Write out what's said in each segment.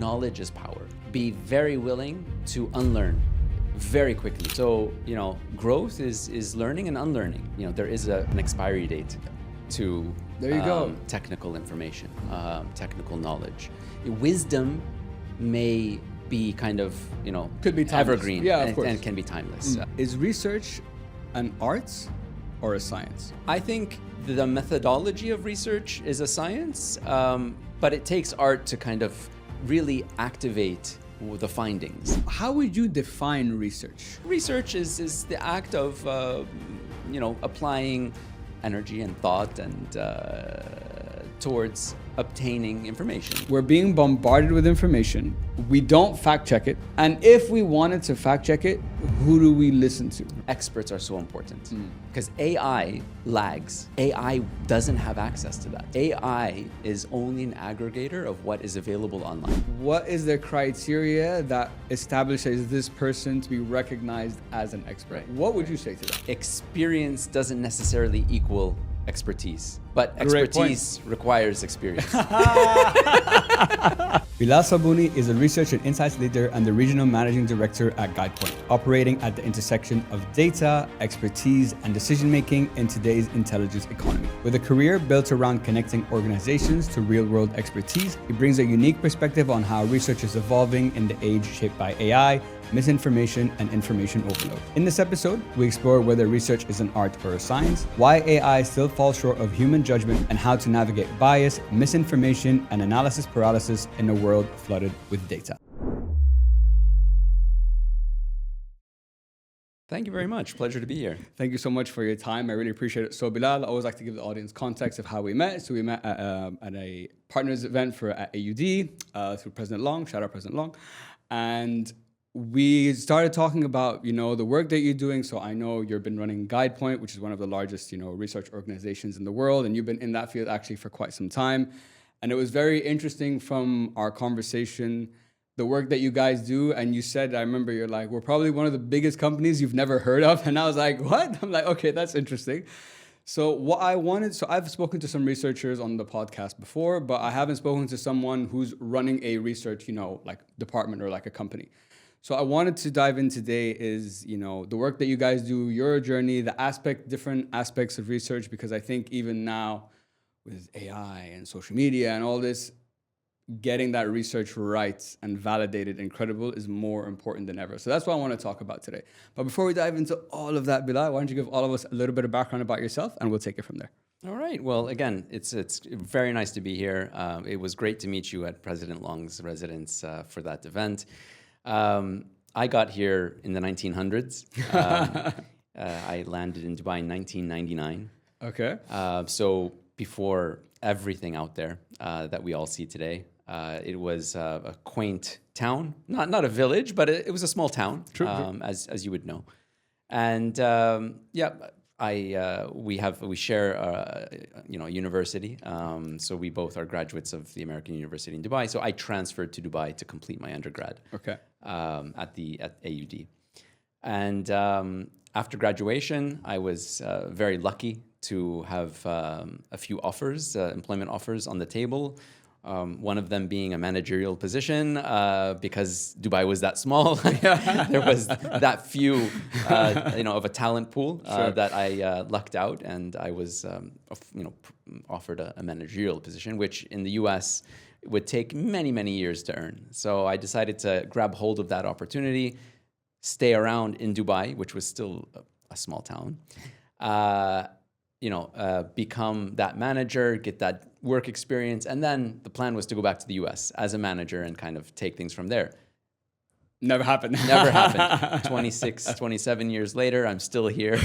knowledge is power. Be very willing to unlearn very quickly. So, growth is learning and unlearning. There is an expiry date to there you go. Technical information, technical knowledge. Wisdom may be kind of, could be timeless. Evergreen, yeah, of course. And can be timeless. Is research an art or a science? I think the methodology of research is a science, but it takes art to kind of really activate the findings. How would you define research? Research is the act of, applying energy and thought and towards obtaining information. We're being bombarded with information. We don't fact check it. And if we wanted to fact check it, who do we listen to? Experts are so important because AI lags. AI doesn't have access to that. AI is only an aggregator of what is available online. What is the criteria that establishes this person to be recognized as an expert? Right. What would you say to that? Experience doesn't necessarily equal expertise, but expertise requires experience. Bilal Sabouni is a research and insights leader and the regional managing director at Guidepoint, operating at the intersection of data, expertise, and decision-making in today's intelligence economy. With a career built around connecting organizations to real-world expertise, he brings a unique perspective on how research is evolving in the age shaped by AI, misinformation, and information overload. In this episode, we explore whether research is an art or a science, why AI still falls short of human judgment, and how to navigate bias, misinformation, and analysis paralysis in a world flooded with data. Thank you very much. Pleasure to be here. Thank you so much for your time. I really appreciate it. So Bilal, I always like to give the audience context of how we met. So we met at a partners event at AUD through President Long. Shout out President Long. And we started talking about, the work that you're doing. So I know you've been running Guidepoint, which is one of the largest, research organizations in the world. And you've been in that field actually for quite some time. And it was very interesting from our conversation, the work that you guys do. And you said, I remember you're like, we're probably one of the biggest companies you've never heard of. And I was like, what? I'm like, okay, that's interesting. So I've spoken to some researchers on the podcast before, but I haven't spoken to someone who's running a research, like department or like a company. So I wanted to dive in today is, the work that you guys do, your journey, different aspects of research, because I think even now with AI and social media and all this, getting that research right and validated and credible is more important than ever. So that's what I want to talk about today. But before we dive into all of that, Bilal, why don't you give all of us a little bit of background about yourself and we'll take it from there. All right. Well, again, it's very nice to be here. It was great to meet you at President Long's residence for that event. I got here in the 1900s. I landed in Dubai in 1999. Okay. So before everything out there that we all see today, it was a quaint town, not a village, but it was a small town, True. As you would know. And we share a university. So we both are graduates of the American University in Dubai. So I transferred to Dubai to complete my undergrad. Okay. At AUD. And after graduation, I was very lucky to have a few offers, employment offers on the table. One of them being a managerial position because Dubai was that small. There was that few, of a talent pool that I lucked out, and I was, offered a managerial position, which in the U.S. would take many, many years to earn. So I decided to grab hold of that opportunity, stay around in Dubai, which was still a small town. Become that manager, get that work experience. And then the plan was to go back to the US as a manager and kind of take things from there. Never happened. Never happened. 27 years later, I'm still here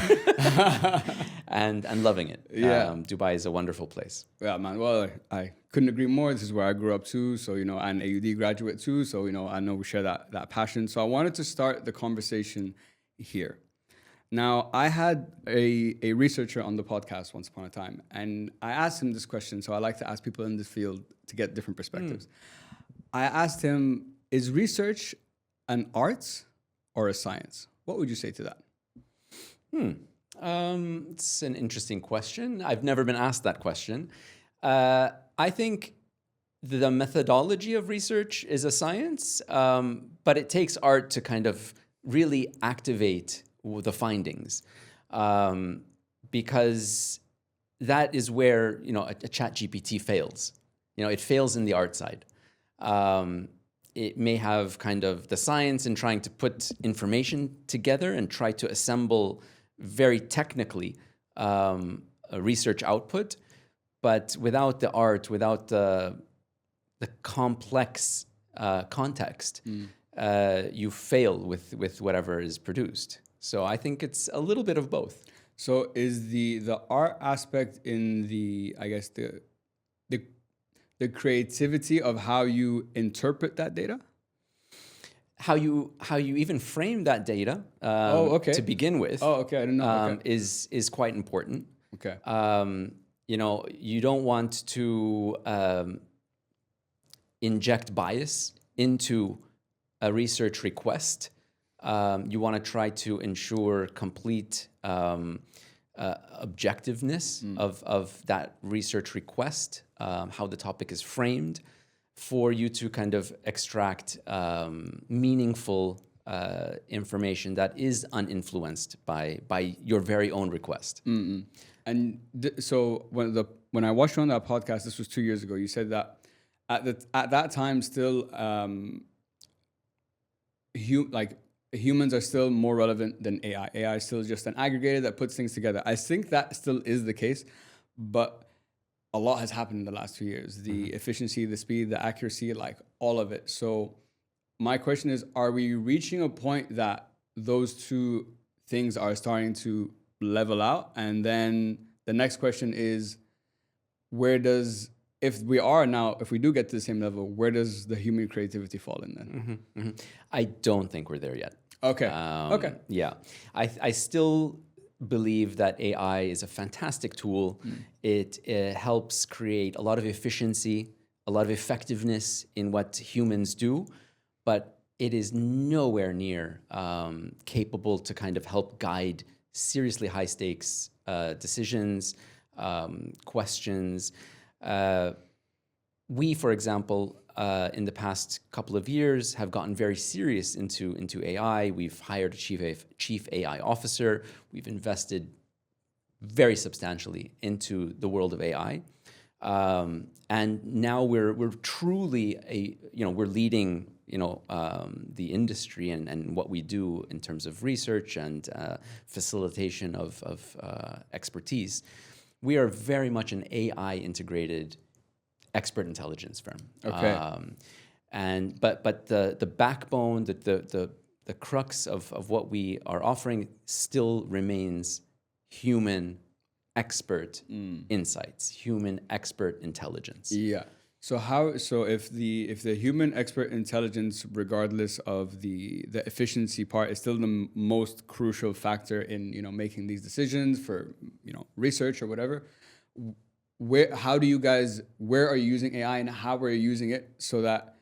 and loving it. Yeah. Dubai is a wonderful place. Yeah, man. Well, I couldn't agree more. This is where I grew up too. So, I'm AUD graduate too. So, I know we share that passion. So I wanted to start the conversation here. Now, I had a researcher on the podcast once upon a time, and I asked him this question. So I like to ask people in this field to get different perspectives. I asked him, is research an art or a science? What would you say to that? It's an interesting question. I've never been asked that question. I think the methodology of research is a science, but it takes art to kind of really activate the findings, because that is where a chat GPT fails. It fails in the art side. It may have kind of the science in trying to put information together and try to assemble very technically a research output, but without the art, without the complex context, you fail with whatever is produced. So I think it's a little bit of both. So is the art aspect in I guess the creativity of how you interpret that data? How you even frame that data to begin with. Oh, okay. I didn't know. Okay. Is quite important. Okay. You don't want to inject bias into a research request. You want to try to ensure complete objectiveness of that research request, how the topic is framed, for you to kind of extract meaningful information that is uninfluenced by your very own request. And so when I watched you on that podcast, this was 2 years ago, you said that at that time still humans are still more relevant than AI. AI is still just an aggregator that puts things together. I think that still is the case, but a lot has happened in the last 2 years. The efficiency, the speed, the accuracy, like all of it. So my question is, are we reaching a point that those two things are starting to level out? And then the next question is, if we do get to the same level, where does the human creativity fall in then? I don't think we're there yet. Okay. Yeah. I still believe that AI is a fantastic tool. It helps create a lot of efficiency, a lot of effectiveness in what humans do, but it is nowhere near capable to kind of help guide seriously high stakes decisions, questions. We, for example, in the past couple of years have gotten very serious into AI. We've hired a chief AI officer. We've invested very substantially into the world of AI. And now we're truly we're leading the industry and what we do in terms of research and facilitation of expertise. We are very much an AI integrated expert intelligence firm. Okay. But the backbone, the crux of what we are offering still remains human expert insights, human expert intelligence. Yeah. So if the human expert intelligence, regardless of the efficiency part, is still the most crucial factor in making these decisions for research or whatever, where are you using AI and how are you using it so that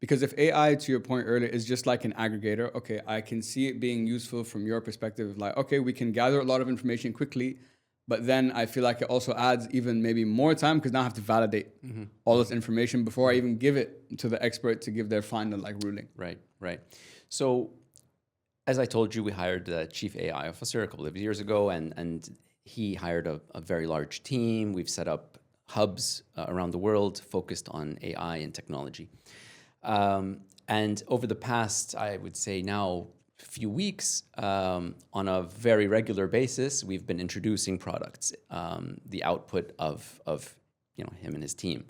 because if AI, to your point earlier, is just like an aggregator, okay, I can see it being useful from your perspective, like, okay, we can gather a lot of information quickly, but then I feel like it also adds even maybe more time because now I have to validate all this information before I even give it to the expert to give their final ruling. Right. So as I told you, we hired a chief AI officer a couple of years ago, and he hired a very large team. We've set up hubs around the world focused on AI and technology. And over the past, I would say now, few weeks, on a very regular basis, we've been introducing products, the output of him and his team.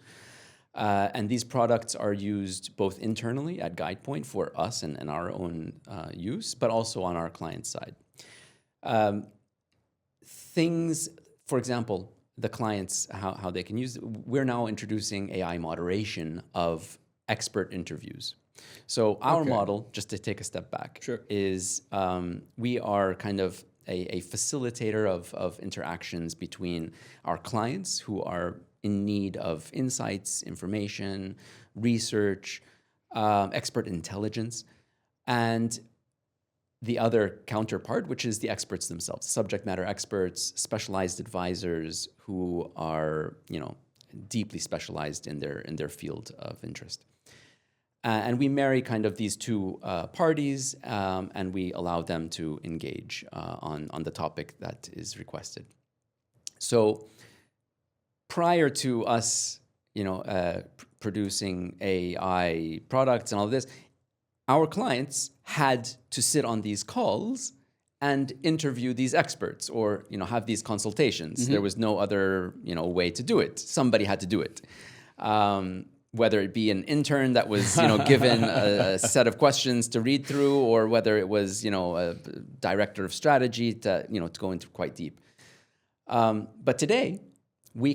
And these products are used both internally at Guidepoint for us and our own use, but also on our client side. Things, for example, the clients, how they can use it. We're now introducing AI moderation of expert interviews. So our model, just to take a step back, is we are kind of a facilitator of interactions between our clients who are in need of insights, information, research, expert intelligence, and the other counterpart, which is the experts themselves, subject matter experts, specialized advisors who are, deeply specialized in their field of interest. And we marry kind of these two parties, and we allow them to engage on the topic that is requested. So prior to us, producing AI products and all of this, our clients had to sit on these calls and interview these experts, or have these consultations. There was no other way to do it. Somebody had to do it. Whether it be an intern that was given a set of questions to read through, or whether it was a director of strategy to go into quite deep. But today we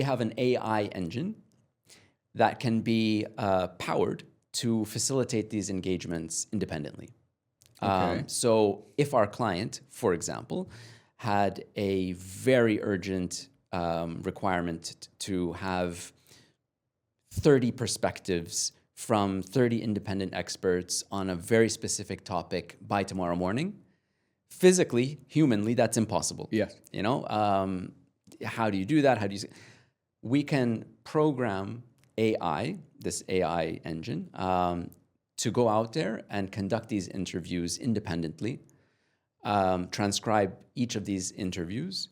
have an AI engine that can be powered to facilitate these engagements independently. Okay. So if our client, for example, had a very urgent requirement to have 30 perspectives from 30 independent experts on a very specific topic by tomorrow morning, physically, humanly, that's impossible. Yes. How do you do that? We can program AI, this AI engine, to go out there and conduct these interviews independently, transcribe each of these interviews,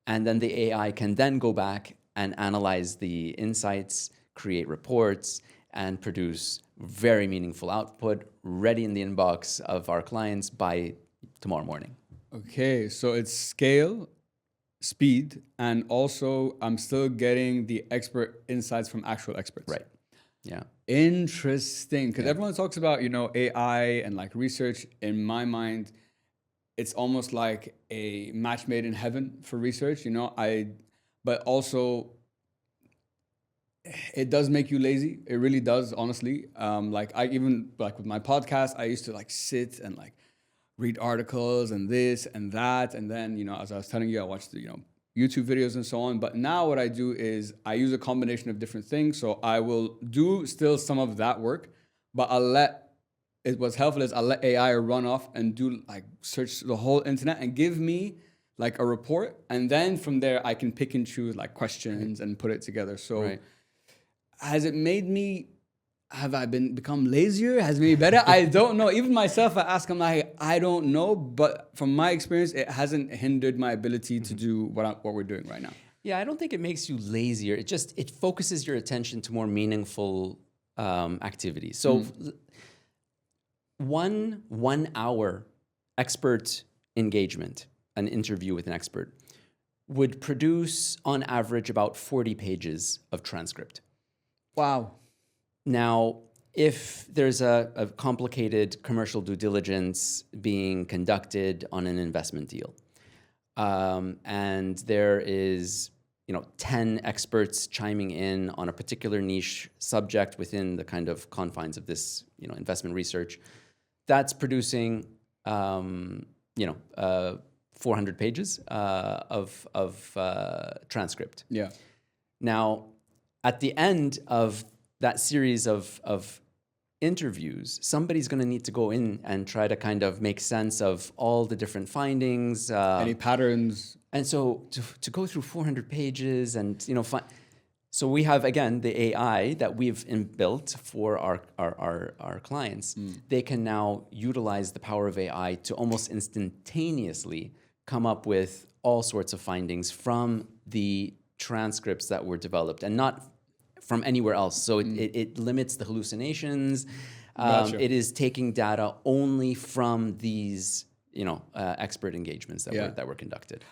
and then the AI can then go back and analyze the insights, create reports, and produce very meaningful output ready in the inbox of our clients by tomorrow morning. Okay, so it's scale, speed, and also I'm still getting the expert insights from actual experts. Right. Yeah. Interesting, because everyone talks about AI and like research. In my mind, it's almost like a match made in heaven for research. But also it does make you lazy. It really does, honestly. Like with my podcast, I used to like sit and like read articles and this and that, and then as I was telling you, I watched the YouTube videos and so on. But now what I do is I use a combination of different things. So I will do still some of that work, but what's helpful is I'll let AI run off and do like search the whole internet and give me like a report. And then from there, I can pick and choose like questions and put it together. So has it made me, have I become lazier? Has it made me better? I don't know. Even myself, I ask, I'm like, I don't know. But from my experience, it hasn't hindered my ability to do what we're doing right now. Yeah, I don't think it makes you lazier. It focuses your attention to more meaningful activities. So 1 hour expert engagement, an interview with an expert, would produce on average about 40 pages of transcript. Wow. Now, if there's a complicated commercial due diligence being conducted on an investment deal, and there is 10 experts chiming in on a particular niche subject within the kind of confines of this investment research, that's producing 400 pages of transcript. Yeah. Now, at the end of that series of interviews, somebody's going to need to go in and try to kind of make sense of all the different findings. Any patterns. And so to go through 400 pages and, so we have, again, the AI that we've built for our clients. They can now utilize the power of AI to almost instantaneously come up with all sorts of findings from the transcripts that were developed, and not from anywhere else. So it limits the hallucinations. Gotcha. It is taking data only from these, expert engagements that were conducted.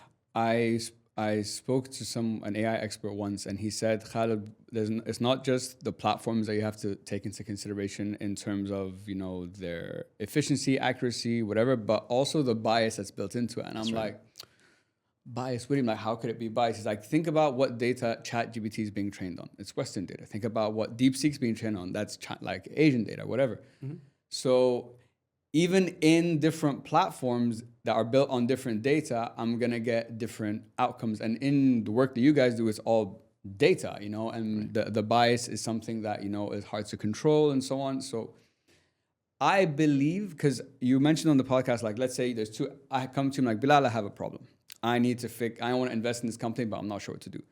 I spoke to an AI expert once, and he said, Khaled, it's not just the platforms that you have to take into consideration in terms of their efficiency, accuracy, whatever, but also the bias that's built into it. And I'm like, bias? What do you mean? Like, how could it be biased? It's like, think about what data ChatGPT is being trained on. It's Western data. Think about what DeepSeek's being trained on. That's like Asian data, whatever. So even in different platforms that are built on different data, I'm going to get different outcomes. And in the work that you guys do, it's all data, and the bias is something that, is hard to control and so on. So I believe, because you mentioned on the podcast, like, let's say there's I come to him like, Bilal, I have a problem. I want to invest in this company, but I'm not sure what to do.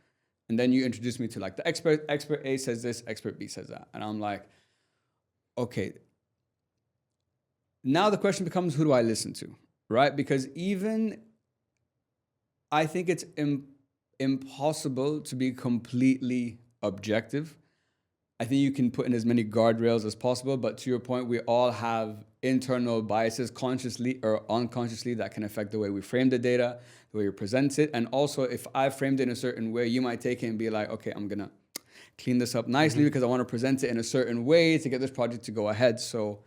And then you introduce me to like the expert. Expert A says this, expert B says that. And I'm like, okay. Now the question becomes, who do I listen to? Right? Because even I think it's impossible to be completely objective. I think you can put in as many guardrails as possible, but to your point, we all have internal biases, consciously or unconsciously, that can affect the way we frame the data, the way we present it. And also, if I framed it in a certain way, you might take it and be like, okay, I'm gonna clean this up nicely because I want to present it in a certain way to get this project to go ahead. So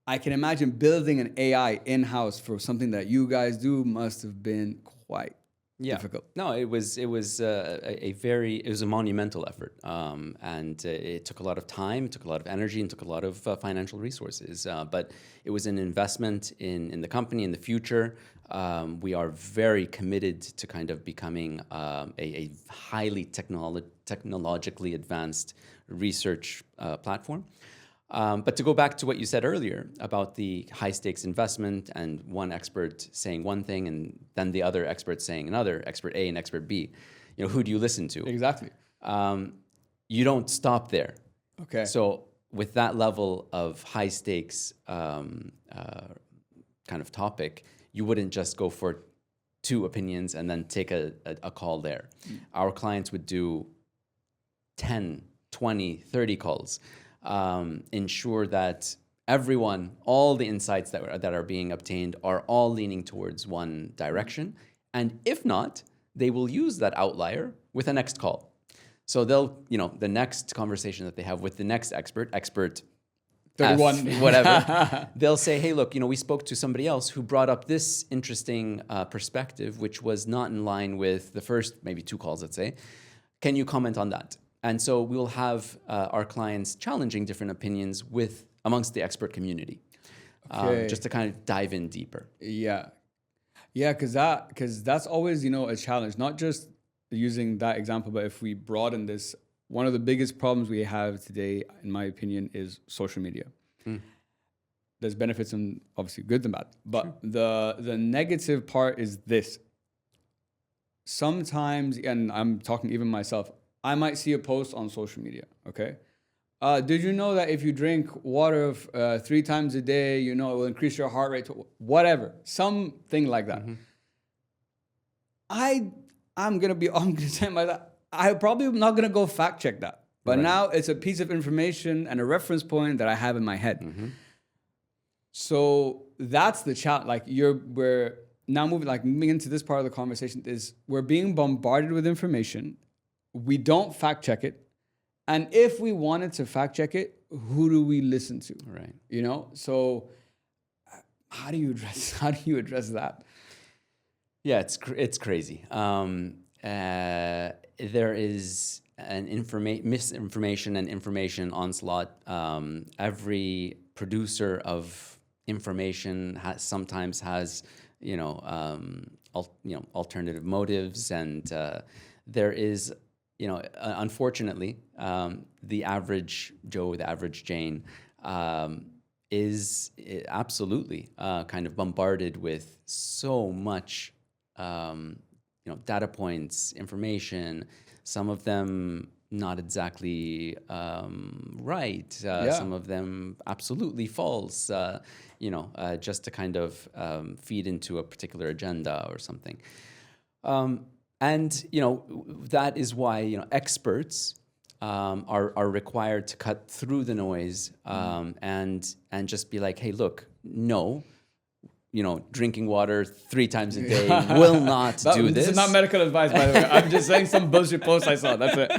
I can imagine building an AI in-house for something that you guys do must have been quite difficult. No, it was it was a monumental effort, and it took a lot of time, it took a lot of energy, and took a lot of financial resources. But it was an investment in the company in the future. We are very committed to kind of becoming a highly technologically advanced research platform. But to go back to what you said earlier about the high stakes investment and one expert saying one thing and then the other expert saying another, expert A and expert B, who do you listen to? Exactly. You don't stop there. Okay. So with that level of high stakes kind of topic, you wouldn't just go for 2 opinions and then take a call there. Our clients would do 10, 20, 30 calls. Ensure that everyone, all the insights that are being obtained are all leaning towards one direction. And if not, they will use that outlier with a next call. So they'll, the next conversation that they have with the next expert 31, F, whatever, they'll say, hey, look, we spoke to somebody else who brought up this interesting perspective, which was not in line with the first maybe 2 calls, let's say. Can you comment on that? And so we'll have our clients challenging different opinions amongst the expert community, just to kind of dive in deeper. Yeah, because that's always a challenge. Not just using that example, but if we broaden this, one of the biggest problems we have today, in my opinion, is social media. There's benefits and obviously good and bad, but the negative part is this. Sometimes, and I'm talking even myself, I might see a post on social media, okay? Did you know that if you drink water 3 times a day, it will increase your heart rate to whatever, something like that. I'm gonna say myself, I'm probably not gonna go fact check that. But now it's a piece of information and a reference point that I have in my head. So that's the challenge. Like we're now moving into this part of the conversation is we're being bombarded with information. We don't fact check it. And if we wanted to fact check it, who do we listen to? Right. So how do you address that? Yeah, it's crazy. There is an misinformation and information onslaught. Every producer of information sometimes has alternative motives, and there is unfortunately the average Joe, the average Jane is absolutely kind of bombarded with so much data points, information, some of them not exactly right, some of them absolutely false, just to kind of feed into a particular agenda or something. And that is why experts are required to cut through the noise and just be like, hey, look, no. Drinking water 3 times a day will not do this. This is not medical advice, by the way. I'm just saying some bullshit post I saw. That's it.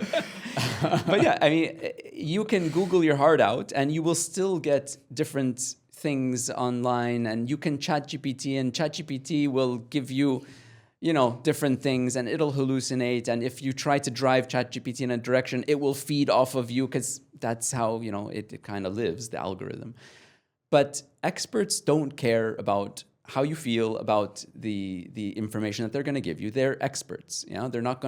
But yeah, I mean, you can Google your heart out and you will still get different things online, and you can ChatGPT, and ChatGPT will give you, different things, and it'll hallucinate. And if you try to drive ChatGPT in a direction, it will feed off of you, because that's how, it kind of lives, the algorithm. But experts don't care about how you feel about the information that they're going to give you. They're experts. They're not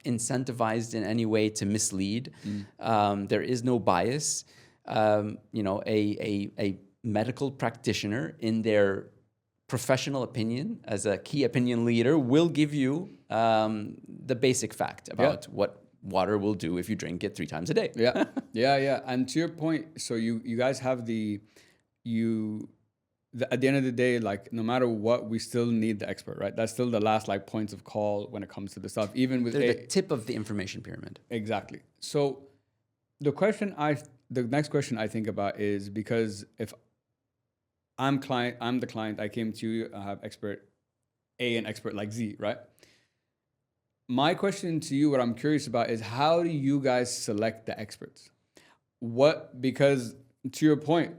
incentivized in any way to mislead. There is no bias. A medical practitioner in their professional opinion as a key opinion leader will give you the basic fact about what water will do if you drink it 3 times a day. Yeah. And to your point, so you guys have at the end of the day, like no matter what, we still need the expert, right? That's still the last like points of call when it comes to the stuff, even with They're the tip of the information pyramid. Exactly. So the next question I think about is, because if I'm the client, I came to you, I have expert A and expert like Z, right? My question to you, what I'm curious about is, how do you guys select the experts? Because to your point,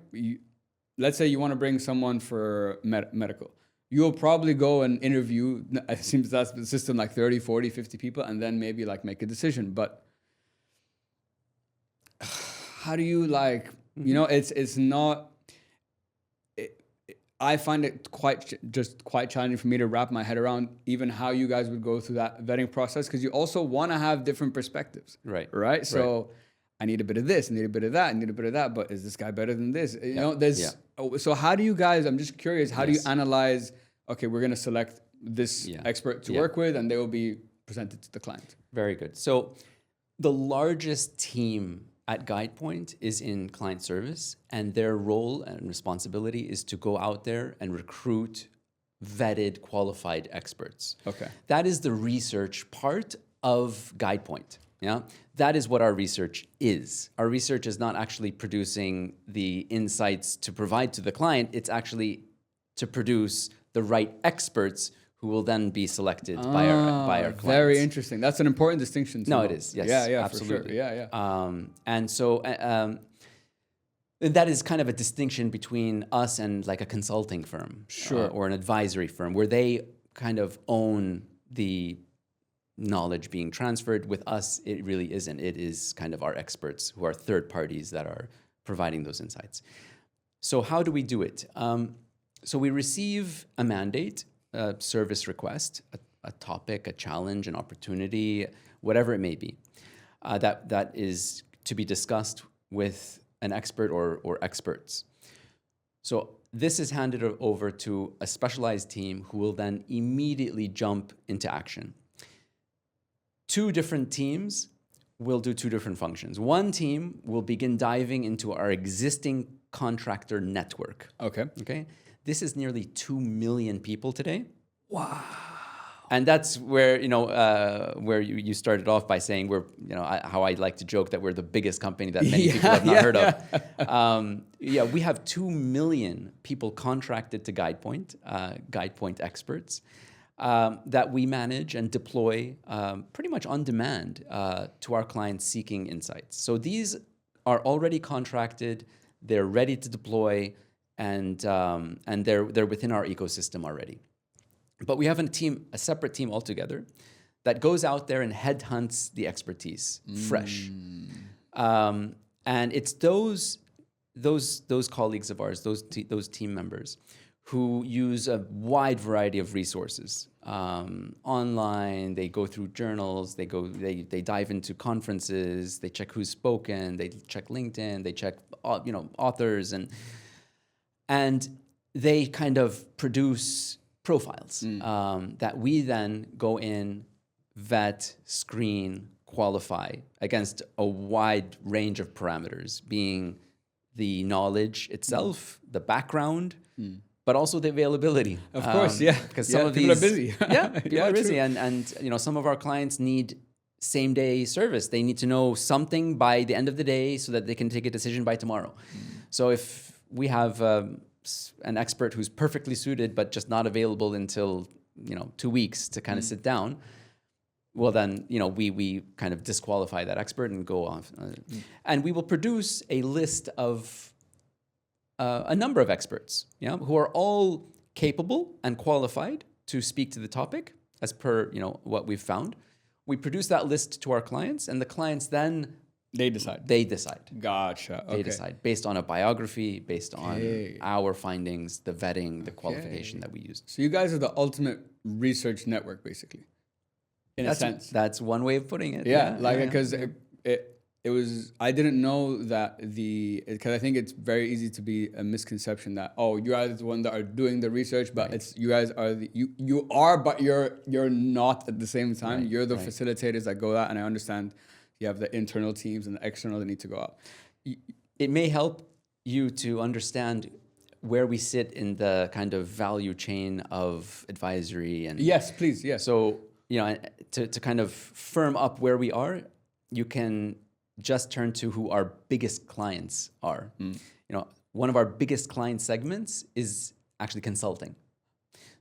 let's say you want to bring someone for medical. You'll probably go and interview, it seems that's the system, like 30, 40, 50 people, and then maybe like make a decision. But how do you it's not, I find it quite challenging for me to wrap my head around even how you guys would go through that vetting process, because you also want to have different perspectives. Right. So I need a bit of this, I need a bit of that, I need a bit of that, but is this guy better than this? So how do you guys, I'm just curious, how do you analyze, okay, we're going to select this expert to work with, and they will be presented to the client? Very good. So the largest team at Guidepoint is in client service, and their role and responsibility is to go out there and recruit vetted, qualified experts. Okay. That is the research part of Guidepoint. Yeah, that is what our research is. Our research is not actually producing the insights to provide to the client. It's actually to produce the right experts who will then be selected by our clients. Very interesting. That's an important distinction. No, it is. Yes. Yeah, absolutely. For sure. Yeah. And so that is kind of a distinction between us and like a consulting firm, or an advisory firm, where they kind of own the knowledge being transferred. With us, it really isn't. It is kind of our experts who are third parties that are providing those insights. So how do we do it? So we receive a mandate, a service request, a topic, a challenge, an opportunity, whatever it may be, that is to be discussed with an expert or experts. So this is handed over to a specialized team who will then immediately jump into action. 2 different teams will do 2 different functions. One team will begin diving into our existing contractor network. Okay. This is nearly 2 million people today. Wow. And that's where, where you started off by saying we're, how I like to joke that we're the biggest company that many people have not heard of. We have 2 million people contracted to Guidepoint, Guidepoint experts, that we manage and deploy pretty much on demand to our clients seeking insights. So these are already contracted, they're ready to deploy, and they're within our ecosystem already. But we have a separate team altogether that goes out there and headhunts the expertise fresh. And it's those colleagues of ours, those team members, who use a wide variety of resources online. They go through journals. They dive into conferences. They check who's spoken. They check LinkedIn. They check authors, and they kind of produce profiles that we then go in, vet, screen, qualify against a wide range of parameters, being the knowledge itself, the background, but also the availability. Of course, yeah. Because some of people these are busy. people are busy, and some of our clients need same day service. They need to know something by the end of the day so that they can take a decision by tomorrow. So if we have an expert who's perfectly suited but just not available until 2 weeks to kind of sit down, well then we kind of disqualify that expert and go off, and we will produce a list of a number of experts, who are all capable and qualified to speak to the topic as per what we've found. We produce that list to our clients, and the clients then They decide. Gotcha. Okay. They decide based on a biography, based on our findings, the vetting, the qualification that we used. So you guys are the ultimate research network, basically, in a sense. That's one way of putting it. Because I didn't know that because I think it's very easy to be a misconception that, oh, you guys are the one that are doing the research, but it's you guys are you are, but you're not at the same time. You're the facilitators that go out, and I understand you have the internal teams and the external that need to go out. It may help you to understand where we sit in the kind of value chain of advisory. And yes, please, yes. So, to kind of firm up where we are, you can just turn to who our biggest clients are. One of our biggest client segments is actually consulting.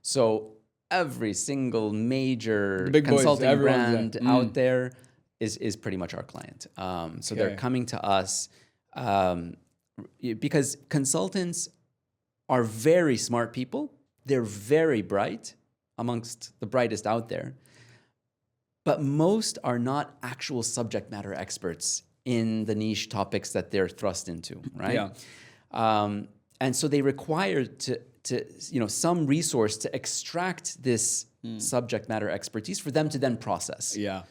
So every single major consulting brand out there is pretty much our client. So they're coming to us because consultants are very smart people. They're very bright, amongst the brightest out there. But most are not actual subject matter experts in the niche topics that they're thrust into, right? Yeah. And so they require some resource to extract this subject matter expertise for them to then process. Yeah.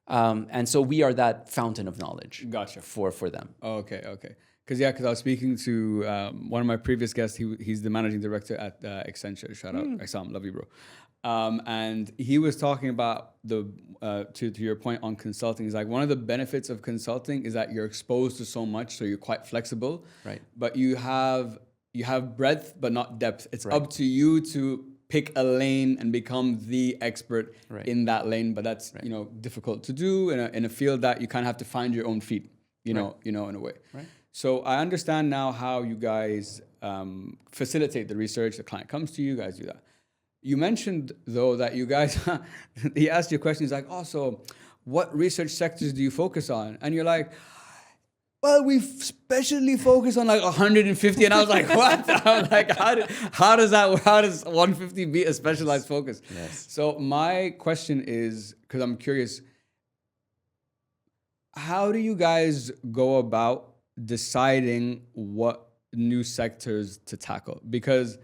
And so we are that fountain of knowledge. Gotcha. For them. Okay. Because I was speaking to one of my previous guests. He's the managing director at Accenture. Shout out, Exam, love you, bro. And he was talking about to your point on consulting. He's like, one of the benefits of consulting is that you're exposed to so much, so you're quite flexible. Right. But you have breadth, but not depth. It's up to you to pick a lane and become the expert in that lane. But that's difficult to do in a field that you kind of have to find your own feet. In a way. Right. So I understand now how you guys facilitate the research. The client comes to you, guys do that. You mentioned, though, that you guys, he asked you a question. He's like, oh, so what research sectors do you focus on? And you're like, well, we specially focus on like 150. And I was like, what? I'm like, how does 150 be a specialized focus? Yes. So my question is, because I'm curious, how do you guys go about deciding what new sectors to tackle? Because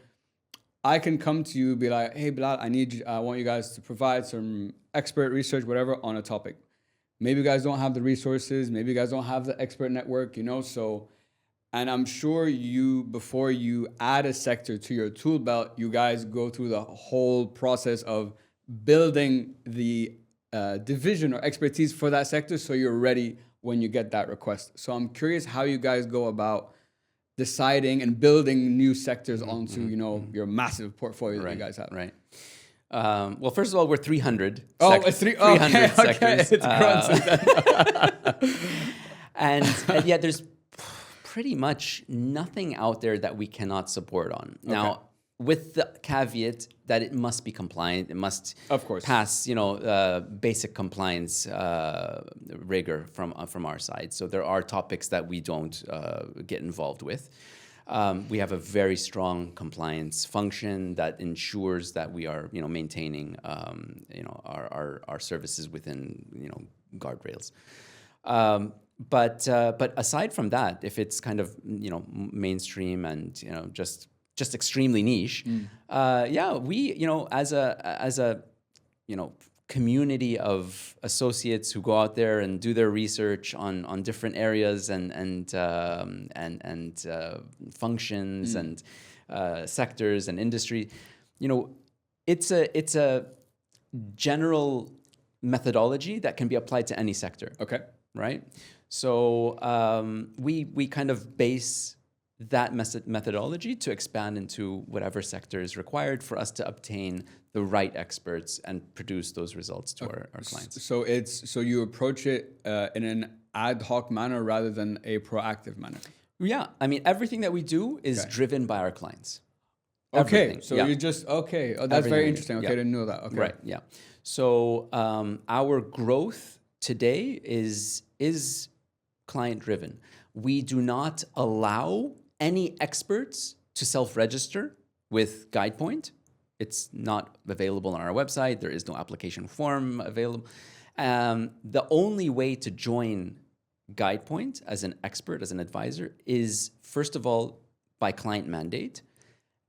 I can come to you and be like, hey, Bilal, I want you guys to provide some expert research, whatever, on a topic. Maybe you guys don't have the resources. Maybe you guys don't have the expert network, so, and I'm sure before you add a sector to your tool belt, you guys go through the whole process of building the division or expertise for that sector so you're ready when you get that request. So I'm curious how you guys go about deciding and building new sectors onto, your massive portfolio that you guys have. Right. Well, first of all, we're 300. It's 300 sectors. It's and yeah, there's pretty much nothing out there that we cannot support on. Now, with the caveat that it must be compliant, it must of course pass, basic compliance rigor from our side. So there are topics that we don't get involved with. We have a very strong compliance function that ensures that we are, maintaining, our services within, guardrails. But aside from that, if it's kind of, mainstream and, just extremely niche. We, as a community of associates who go out there and do their research on different areas and functions and sectors and industry, it's a general methodology that can be applied to any sector. Okay. Right. So we kind of base that methodology to expand into whatever sector is required for us to obtain the right experts and produce those results to our clients. So you approach it in an ad hoc manner rather than a proactive manner. Yeah, I mean everything that we do is driven by our clients. Okay, so you just that's everything very interesting. Okay, I didn't know that. Okay, right, yeah. So our growth today is client driven. We do not allow any experts to self-register with Guidepoint. It's not available on our website. There is no application form available. The only way to join Guidepoint as an expert, as an advisor, is first of all by client mandate,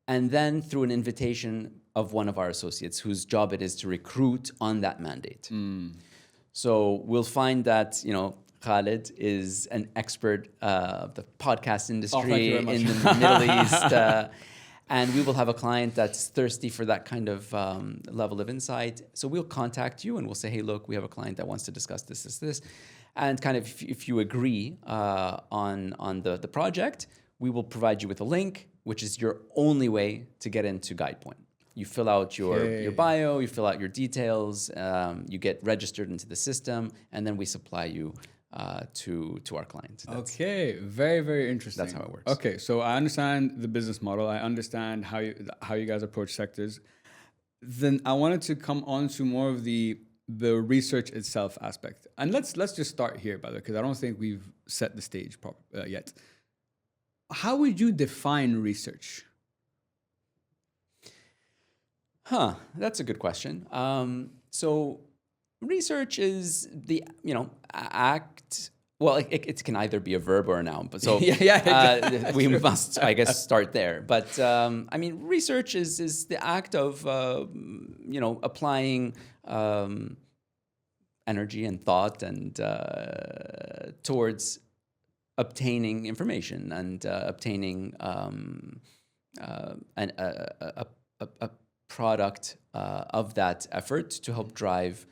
and then through an invitation of one of our associates whose job it is to recruit on that mandate. So we'll find that, Khalid is an expert of the podcast industry thank you very much. in the Middle East. And we will have a client that's thirsty for that kind of level of insight. So we'll contact you and we'll say, hey, look, we have a client that wants to discuss this. And kind of if you agree on the project, we will provide you with a link, which is your only way to get into Guidepoint. You fill out your bio, you fill out your details, you get registered into the system, and then we supply you to our client. Okay, very, very interesting. That's how it works. Okay, so I understand the business model. I understand how you guys approach sectors. Then I wanted to come on to more of the research itself aspect. And let's just start here, by the way, because I don't think we've set the stage yet. How would you define research? That's a good question. So research is the act. Well, it can either be a verb or a noun. But so we must, I guess, start there. But I mean, research is the act of applying energy and thought and towards obtaining information and obtaining a product of that effort to help drive,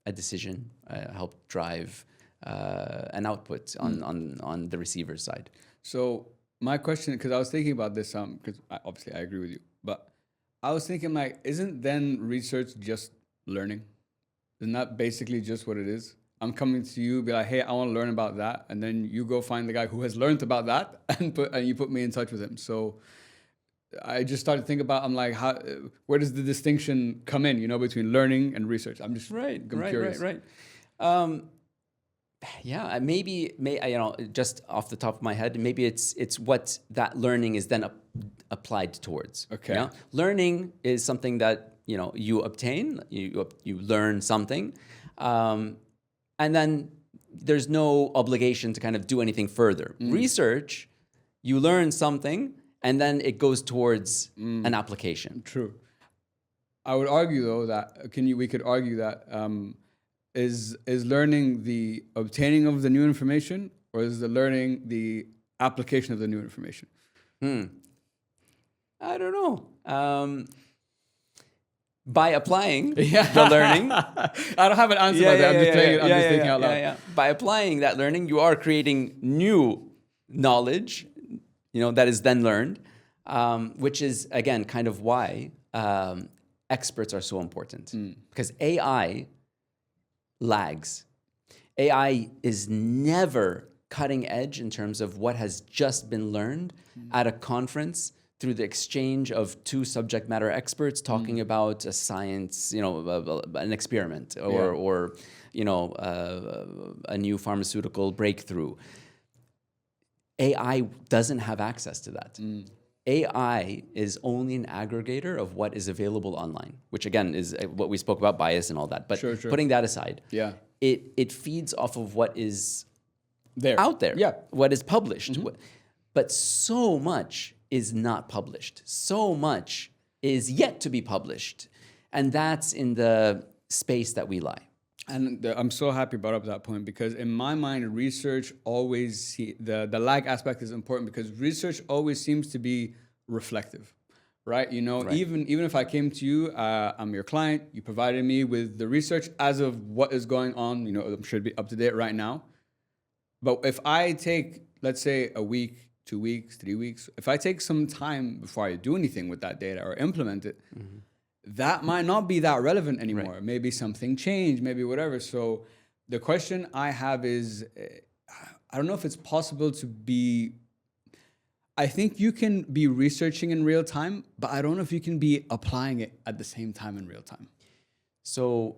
a decision, help drive an output on the receiver's side. So my question, because I was thinking about this, because obviously I agree with you, but I was thinking like, isn't then research just learning? Isn't that basically just what it is? I'm coming to you, be like, hey, I want to learn about that, and then you go find the guy who has learned about that, and you put me in touch with him. So I just started to think about, I'm like, where does the distinction come in, between learning and research? I'm just curious. Right. Maybe just off the top of my head, maybe it's what that learning is then applied towards. Okay. Learning is something that you obtain, you learn something, and then there's no obligation to kind of do anything further. Research, you learn something, and then it goes towards an application. True. I would argue though that we could argue that is learning the obtaining of the new information, or is the learning the application of the new information? I don't know. By applying the learning, I don't have an answer for that. I'm just thinking out loud. By applying that learning, you are creating new knowledge, that is then learned, which is again kind of why experts are so important, because AI lags. AI is never cutting edge in terms of what has just been learned at a conference through the exchange of two subject matter experts talking about a science, an experiment or a new pharmaceutical breakthrough. AI doesn't have access to that. AI is only an aggregator of what is available online, which again is what we spoke about, bias and all that. But sure. Putting that aside, it feeds off of what is out there, what is published. But so much is not published. So much is yet to be published. And that's in the space that we lie. And I'm so happy you brought up that point, because in my mind, research always, the lag aspect is important, because research always seems to be reflective, right? Even if I came to you, I'm your client, you provided me with the research as of what is going on, it should be up to date right now. But if I take, let's say, a week, 2 weeks, 3 weeks, if I take some time before I do anything with that data or implement it, that might not be that relevant anymore. Right. Maybe something changed, maybe whatever. So the question I have is, I don't know if it's possible to be, I think you can be researching in real time, but I don't know if you can be applying it at the same time in real time. So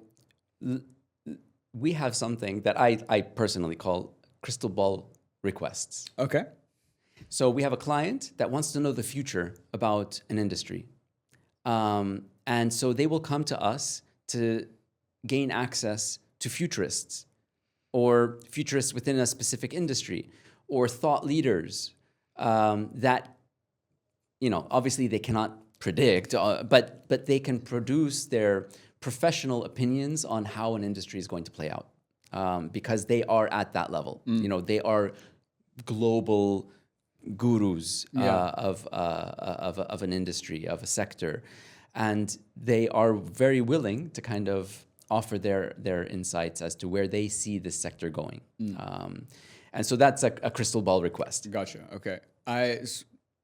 we have something that I personally call crystal ball requests. Okay. So we have a client that wants to know the future about an industry. And so they will come to us to gain access to futurists, or futurists within a specific industry, or thought leaders that, obviously they cannot predict, but they can produce their professional opinions on how an industry is going to play out. because they are at that level. You know, they are global gurus of an industry, of a sector, and they are very willing to kind of offer their insights as to where they see this sector going. And so that's a crystal ball request. Gotcha. Okay.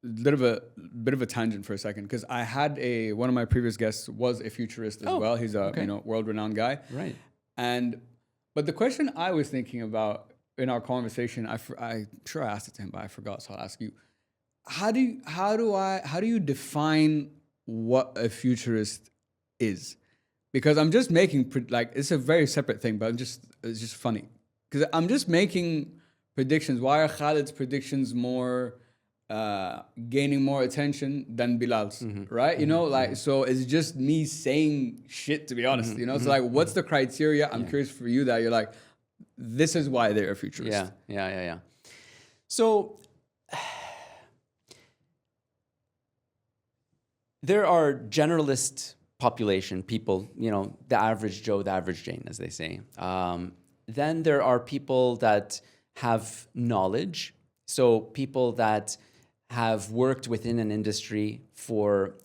Bit of a tangent for a second, because I had one of my previous guests was a futurist as well. He's a world-renowned guy. Right. But the question I was thinking about in our conversation, I'm sure I asked it to him, but I forgot, so I'll ask you. How do you define what a futurist is? Because I'm just making it's a very separate thing, but it's just funny because I'm just making predictions. Why are Khalid's predictions more gaining more attention than Bilal's, right? You know, so it's just me saying shit, to be honest, you know? So what's the criteria? I'm curious for you that you're like, this is why they're a futurist. Yeah. So there are generalist population, people, you know, the average Joe, the average Jane, as they say. Then there are people that have knowledge. So people that have worked within an industry for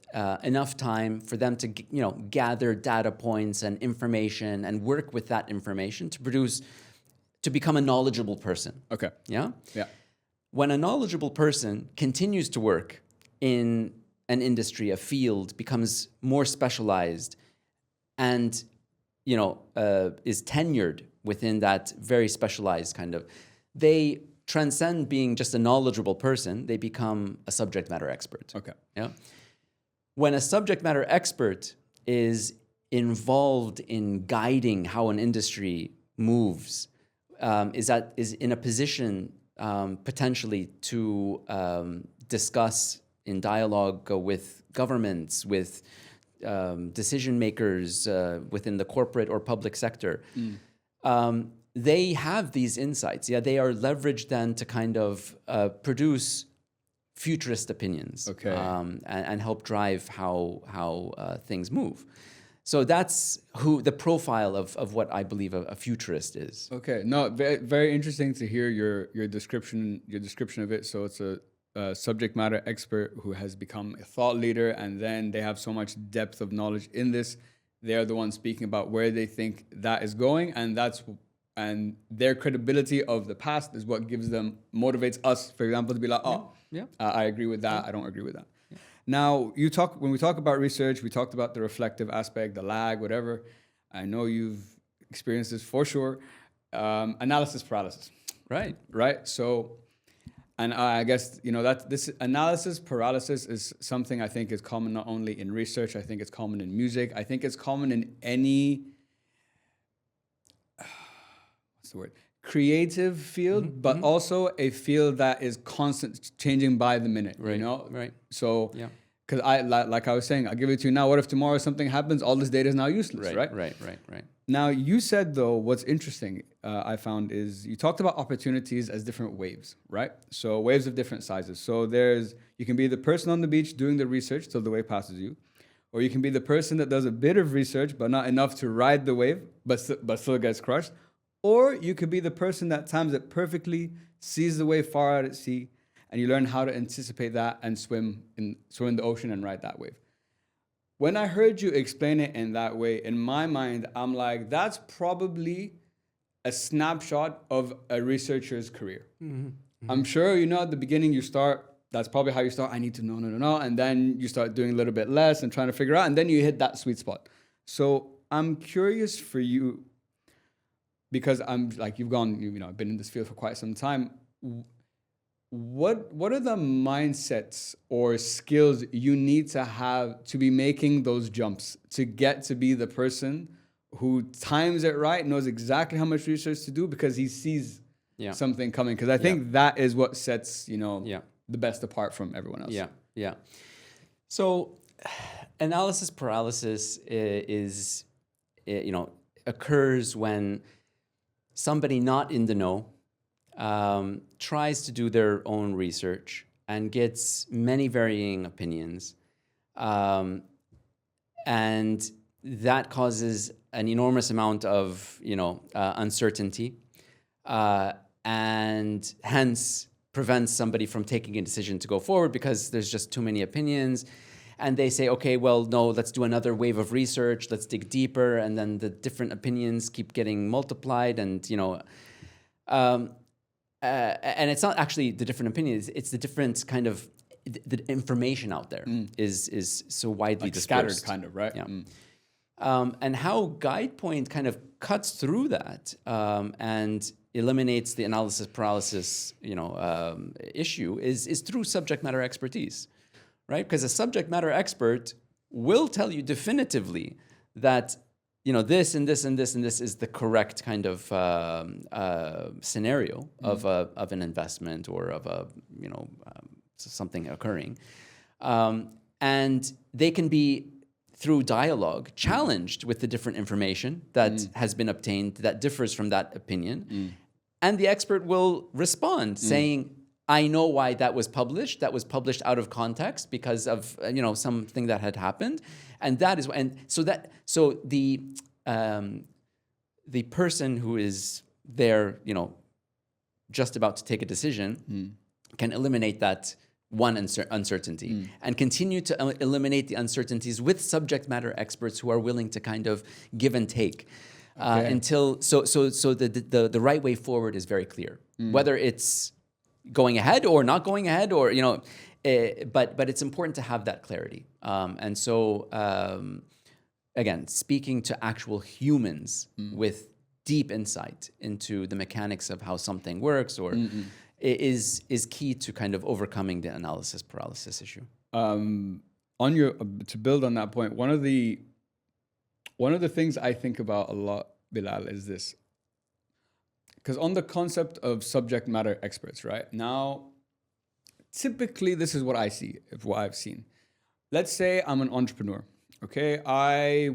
enough time for them to, you know, gather data points and information and work with that information to become a knowledgeable person. Okay. Yeah? Yeah. When a knowledgeable person continues to work in an industry, a field, becomes more specialized and, you know, is tenured within that very specialized kind of, they transcend being just a knowledgeable person, they become a subject matter expert. Okay. Yeah. When a subject matter expert is involved in guiding how an industry moves, is in a position potentially to discuss in dialogue with governments, with decision makers within the corporate or public sector. They have these insights. Yeah, they are leveraged then to kind of produce futurist opinions, and help drive how things move. So that's the profile of what I believe a futurist is. Okay, no, very, very interesting to hear your description of it. So it's a subject matter expert who has become a thought leader, and then they have so much depth of knowledge in this. They're the ones speaking about where they think that is going, and their credibility of the past is what motivates us, for example, to be like, I agree with that. I don't agree with that. Yeah. Now, when we talk about research, we talked about the reflective aspect, the lag, whatever. I know you've experienced this for sure. Analysis paralysis. Right. So, and I guess, you know, that this analysis paralysis is something I think is common not only in research, I think it's common in music. I think it's common in any creative field, but also a field that is constant changing by the minute, you know? Right. So, because like I was saying, I'll give it to you now. What if tomorrow something happens? All this data is now useless, right? Right. Now, you said, though, what's interesting, I found, is you talked about opportunities as different waves, right? So waves of different sizes. So you can be the person on the beach doing the research till the wave passes you, or you can be the person that does a bit of research, but not enough to ride the wave, but still gets crushed. Or you could be the person that times it perfectly, sees the wave far out at sea, and you learn how to anticipate that and swim in the ocean and ride that wave. When I heard you explain it in that way, in my mind, I'm like, that's probably a snapshot of a researcher's career. I'm sure, you know, at the beginning that's probably how you start. I need to know. And then you start doing a little bit less and trying to figure out, and then you hit that sweet spot. So I'm curious for you, because I'm like, you've been in this field for quite some time. What are the mindsets or skills you need to have to be making those jumps to get to be the person who times it right, knows exactly how much research to do because he sees something coming? Because I think that is what sets, the best apart from everyone else. Yeah. So analysis paralysis is occurs when somebody not in the know tries to do their own research and gets many varying opinions. And that causes an enormous amount of uncertainty, and hence prevents somebody from taking a decision to go forward because there's just too many opinions. And they say, okay, well, no, let's do another wave of research, let's dig deeper, and then the different opinions keep getting multiplied, and and it's not actually the different opinions; it's the different kind of the information out there is so widely dispersed, scattered, kind of, right? Yeah. And how Guidepoint kind of cuts through that and eliminates the analysis paralysis, issue is through subject matter expertise, right? Because a subject matter expert will tell you definitively that this and this and this and this is the correct kind of scenario of an investment or of a something occurring, and they can be, through dialogue, challenged with the different information that has been obtained that differs from that opinion. And the expert will respond saying, I know why that was published. That was published out of context because of something that had happened. And that is, and so the person who is there, just about to take a decision can eliminate that one uncertainty and continue to eliminate the uncertainties with subject matter experts who are willing to kind of give and take until the right way forward is very clear, whether it's going ahead or not going ahead, or but it's important to have that clarity. And so again, speaking to actual humans with deep insight into the mechanics of how something works or is key to kind of overcoming the analysis paralysis issue. To build on that point, one of the things I think about a lot, Bilal, is this. Because on the concept of subject matter experts, right? Now, typically this is what I see, what I've seen. Let's say I'm an entrepreneur, okay? I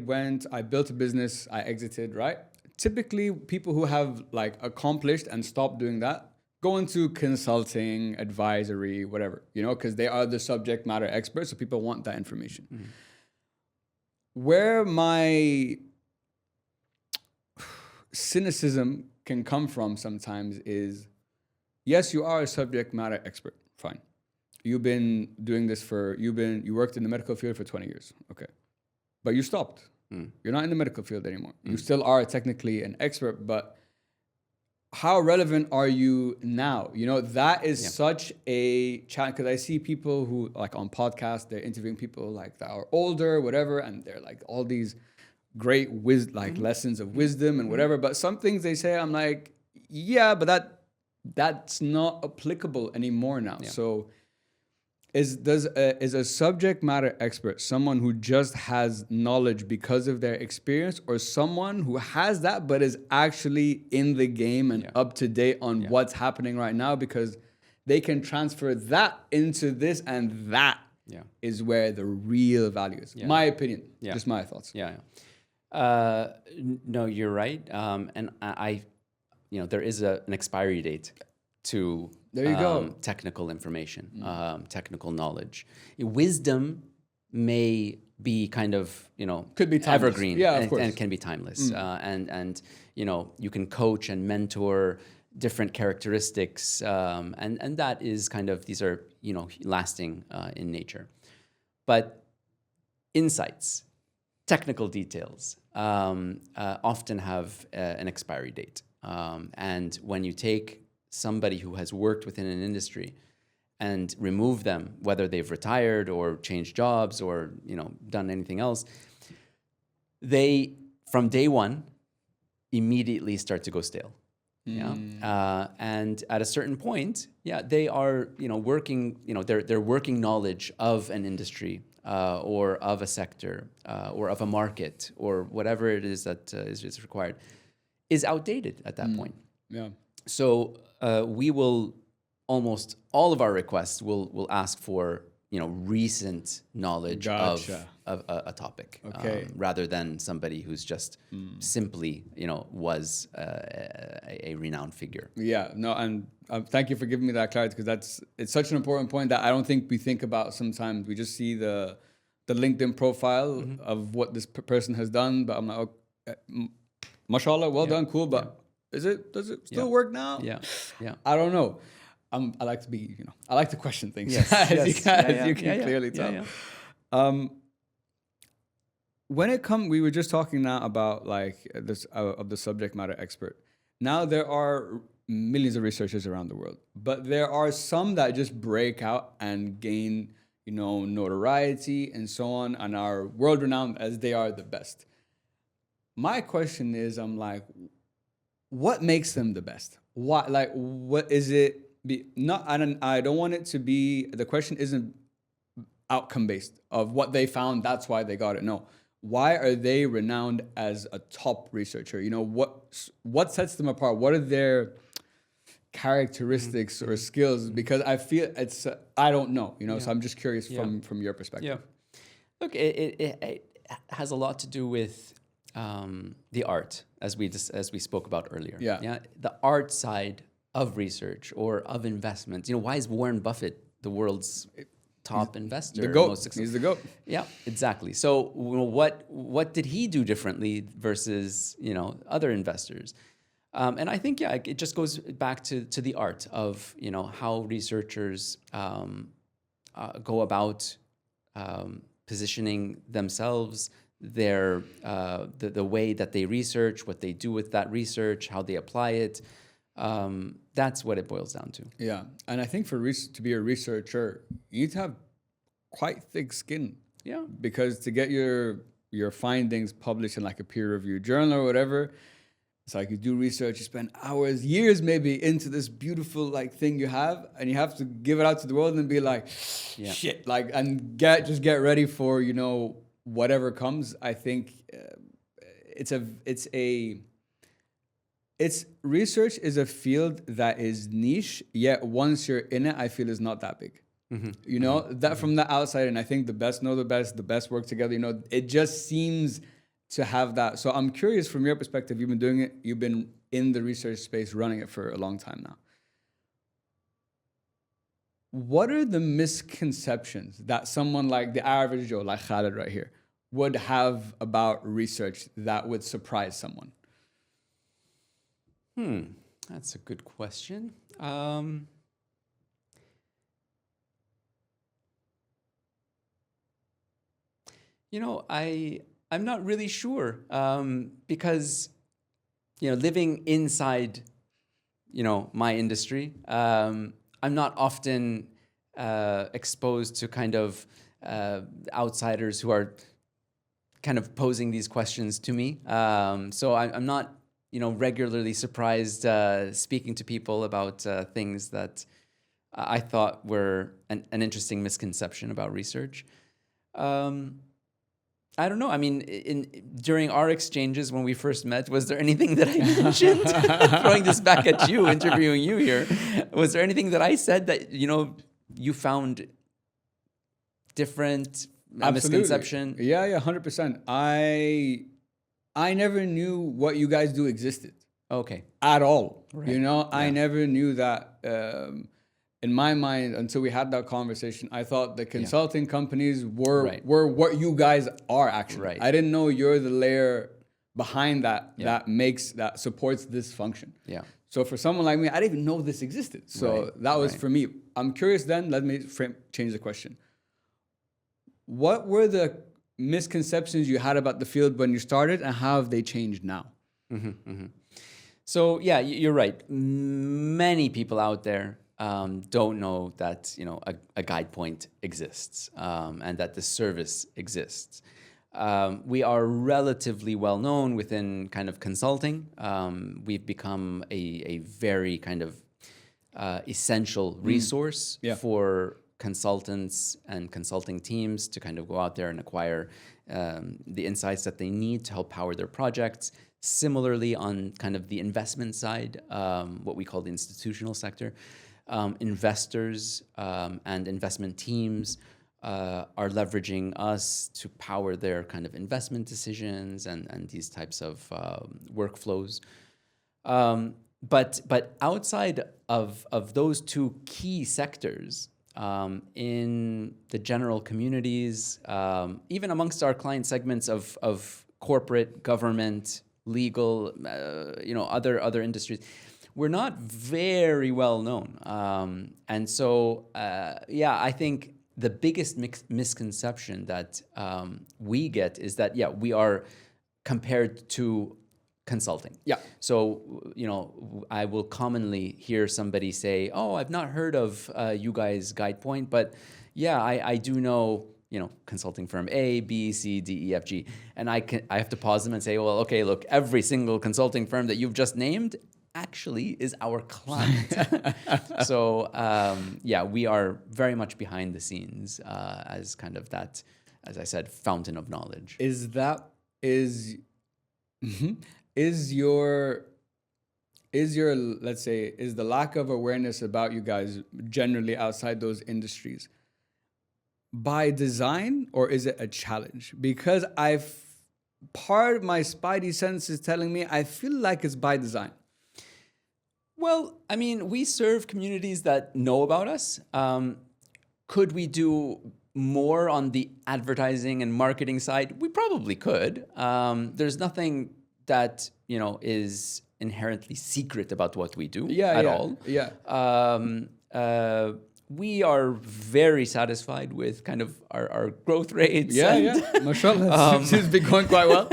built a business, I exited, right? Typically, people who have accomplished and stopped doing that go into consulting, advisory, whatever, because they are the subject matter experts, so people want that information. Where my cynicism can come from sometimes is, yes, you are a subject matter expert, fine. You've been doing this you worked in the medical field for 20 years, okay. But you stopped. You're not in the medical field anymore. You still are technically an expert, but how relevant are you now? That is such a challenge, because I see people who, on podcasts, they're interviewing people that are older, whatever, and they're all these great lessons of wisdom and whatever. But some things they say, I'm like, yeah, but that's not applicable anymore now. Yeah. So is a subject matter expert someone who just has knowledge because of their experience, or someone who has that but is actually in the game and up to date on what's happening right now, because they can transfer that into this, and that is where the real value is. My opinion, just my thoughts. No, you're right. And I there is an expiry date to there you go. Technical information, technical knowledge. Wisdom may be kind of could be timeless. Evergreen, of course, and can be timeless. And you can coach and mentor different characteristics, and that is kind of, these are lasting in nature. But insights, technical details often have an expiry date, and when you take somebody who has worked within an industry and remove them, whether they've retired or changed jobs or done anything else, they from day one immediately start to go stale. And at a certain point, they are working their working knowledge of an industry or of a sector or of a market or whatever it is that is required is outdated at that point. So we will, almost all of our requests will ask for recent knowledge of a topic, rather than somebody who's just simply was a renowned figure. And thank you for giving me that clarity, because it's such an important point that I don't think we think about sometimes. We just see the LinkedIn profile of what this person has done, but I'm like, Mashallah, well Yeah. done, cool, but does it still Yeah. work now? Yeah. Yeah. I don't know. I like to be, I like to question things, Yes. as Yes. you can clearly tell. Yeah. When it comes, we were just talking now about like this of the subject matter expert. Now there are millions of researchers around the world, but there are some that just break out and gain, notoriety and so on, and are world renowned as they are the best. My question is, I'm like, what makes them the best? Why? Like, what is it? Not. I don't want it to be. The question isn't outcome based of what they found. That's why they got it. No. Why are they renowned as a top researcher? What sets them apart? What are their characteristics or skills? Because I feel it's I don't know. So I'm just curious from your perspective. Yeah. Look, it has a lot to do with the art, as we spoke about earlier. Yeah. The art side of research or of investment. Why is Warren Buffett the world's top investor? The GOAT. Most successful? He's the GOAT. Yeah, exactly. So what did he do differently versus other investors? And I think it just goes back to the art of how researchers go about positioning themselves, the way that they research, what they do with that research, how they apply it. That's what it boils down to. Yeah, and I think to be a researcher, you need to have quite thick skin. Yeah, because to get your findings published in like a peer-reviewed journal or whatever, it's like you do research, you spend hours, years maybe into this beautiful like thing you have, and you have to give it out to the world and be like, shit, like, and get ready for whatever comes. I think research is a field that is niche, yet once you're in it, I feel is not that big. That from the outside, and I think the best know the best work together. It just seems to have that. So I'm curious from your perspective, you've been doing it, you've been in the research space, running it for a long time now. What are the misconceptions that someone like the average Joe, like Khaled right here, would have about research that would surprise someone? That's a good question. I'm not really sure because living inside my industry, I'm not often exposed to kind of outsiders who are kind of posing these questions to me. So I'm not regularly surprised speaking to people about things that I thought were an interesting misconception about research. I don't know. I mean, during our exchanges when we first met, was there anything that I mentioned? Throwing this back at you, interviewing you here. Was there anything that I said that, you found different, a misconception? Yeah, 100%. I never knew what you guys do existed. Okay. At all. Right. I never knew that. In my mind, until we had that conversation, I thought the consulting companies were what you guys are actually. Right. I didn't know you're the layer behind that that supports this function. Yeah. So for someone like me, I didn't even know this existed. So that was for me. I'm curious then, let me change the question. What were the misconceptions you had about the field when you started, and how have they changed now? So yeah, you're right. Many people out there don't know that a Guidepoint exists and that the service exists. We are relatively well known within kind of consulting. We've become a very kind of essential resource for consultants and consulting teams to kind of go out there and acquire the insights that they need to help power their projects. Similarly, on kind of the investment side, what we call the institutional sector, investors and investment teams are leveraging us to power their kind of investment decisions and these types of workflows. But outside of those two key sectors, in the general communities, even amongst our client segments of corporate, government, legal, other industries, we're not very well known. And so, I think the biggest misconception that we get is that, we are compared to consulting. Yeah. So, I will commonly hear somebody say, "Oh, I've not heard of you guys, Guidepoint, but I do know, consulting firm A, B, C, D, E, F, G." And I have to pause them and say, "Well, okay, look, every single consulting firm that you've just named actually is our client." So, we are very much behind the scenes as kind of that, as I said, fountain of knowledge. Is your let's say, is the lack of awareness about you guys generally outside those industries by design, or is it a challenge? Because part of my spidey sense is telling me I feel like it's by design. Well, I mean, we serve communities that know about us. Could we do more on the advertising and marketing side? We probably could. There's nothing that, is inherently secret about what we do at all. Yeah. We are very satisfied with kind of our growth rates. Mashallah, it's been going quite well.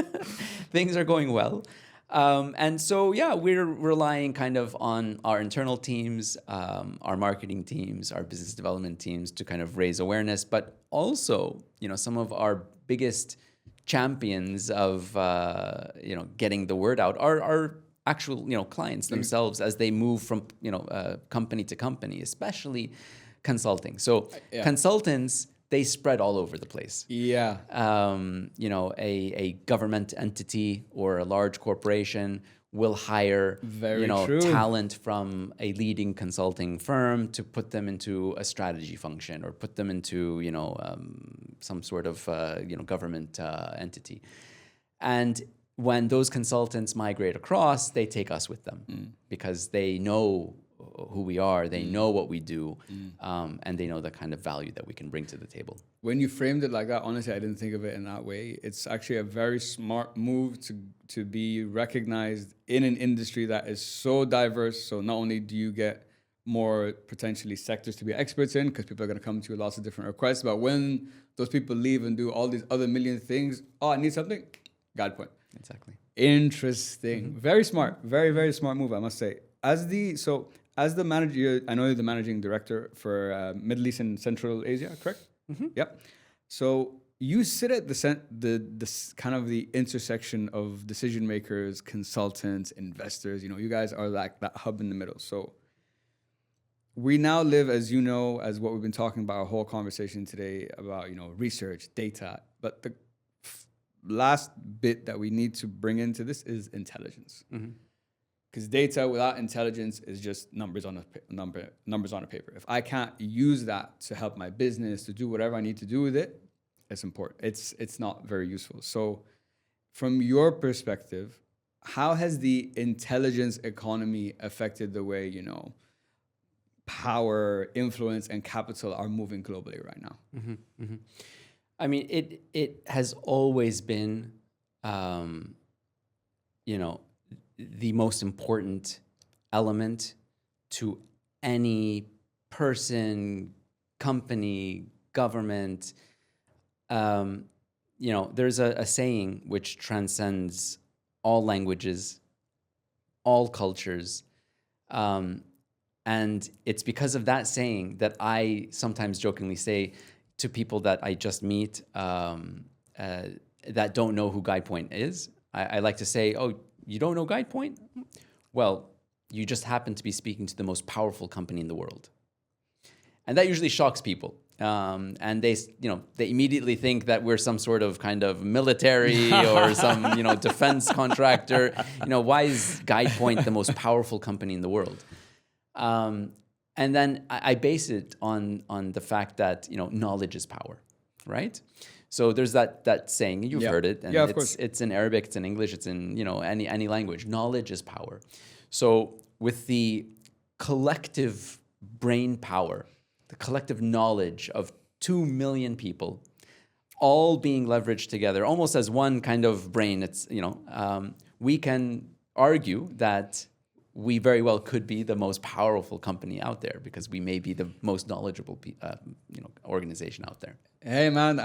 Things are going well. And so, we're relying kind of on our internal teams, our marketing teams, our business development teams to kind of raise awareness, but also, some of our biggest champions of, getting the word out are actual, clients themselves as they move from, company to company, especially consulting. So consultants, they spread all over the place. Yeah. A government entity or a large corporation will hire, true. talent from a leading consulting firm to put them into a strategy function or put them into, some sort of, government entity. And when those consultants migrate across, they take us with them because they know who we are, they know what we do, and they know the kind of value that we can bring to the table. When you framed it like that, honestly, I didn't think of it in that way. It's actually a very smart move to be recognized in an industry that is so diverse. So not only do you get more potentially sectors to be experts in, because people are going to come to you with lots of different requests, but when those people leave and do all these other million things, I need something, Guidepoint. Exactly. Interesting. Very smart. Very, very smart move, I must say. As the manager, I know you're the managing director for Middle East and Central Asia, correct? Yep. So you sit at the kind of the intersection of decision makers, consultants, investors. You guys are like that hub in the middle. So we now live, as you know, as what we've been talking about our whole conversation today about, research, data. But the last bit that we need to bring into this is intelligence. Because data without intelligence is just numbers on a paper. If I can't use that to help my business, to do whatever I need to do with it, it's important. It's not very useful. So from your perspective, how has the intelligence economy affected the way, power, influence, and capital are moving globally right now? I mean, it has always been, the most important element to any person, company, government. There's a saying which transcends all languages, all cultures. And it's because of that saying that I sometimes jokingly say to people that I just meet that don't know who Guidepoint is, I like to say, "Oh, you don't know Guidepoint? Well, you just happen to be speaking to the most powerful company in the world." And that usually shocks people. And they immediately think that we're some sort of kind of military or some, defense contractor. Why is Guidepoint the most powerful company in the world? And then I base it on the fact that, knowledge is power, right? So there's that saying, you've heard it, and of course. It's in Arabic, it's in English, it's in, any language. Knowledge is power. So with the collective brain power, the collective knowledge of 2 million people, all being leveraged together, almost as one kind of brain. It's, we can argue that we very well could be the most powerful company out there because we may be the most knowledgeable, organization out there. Hey man,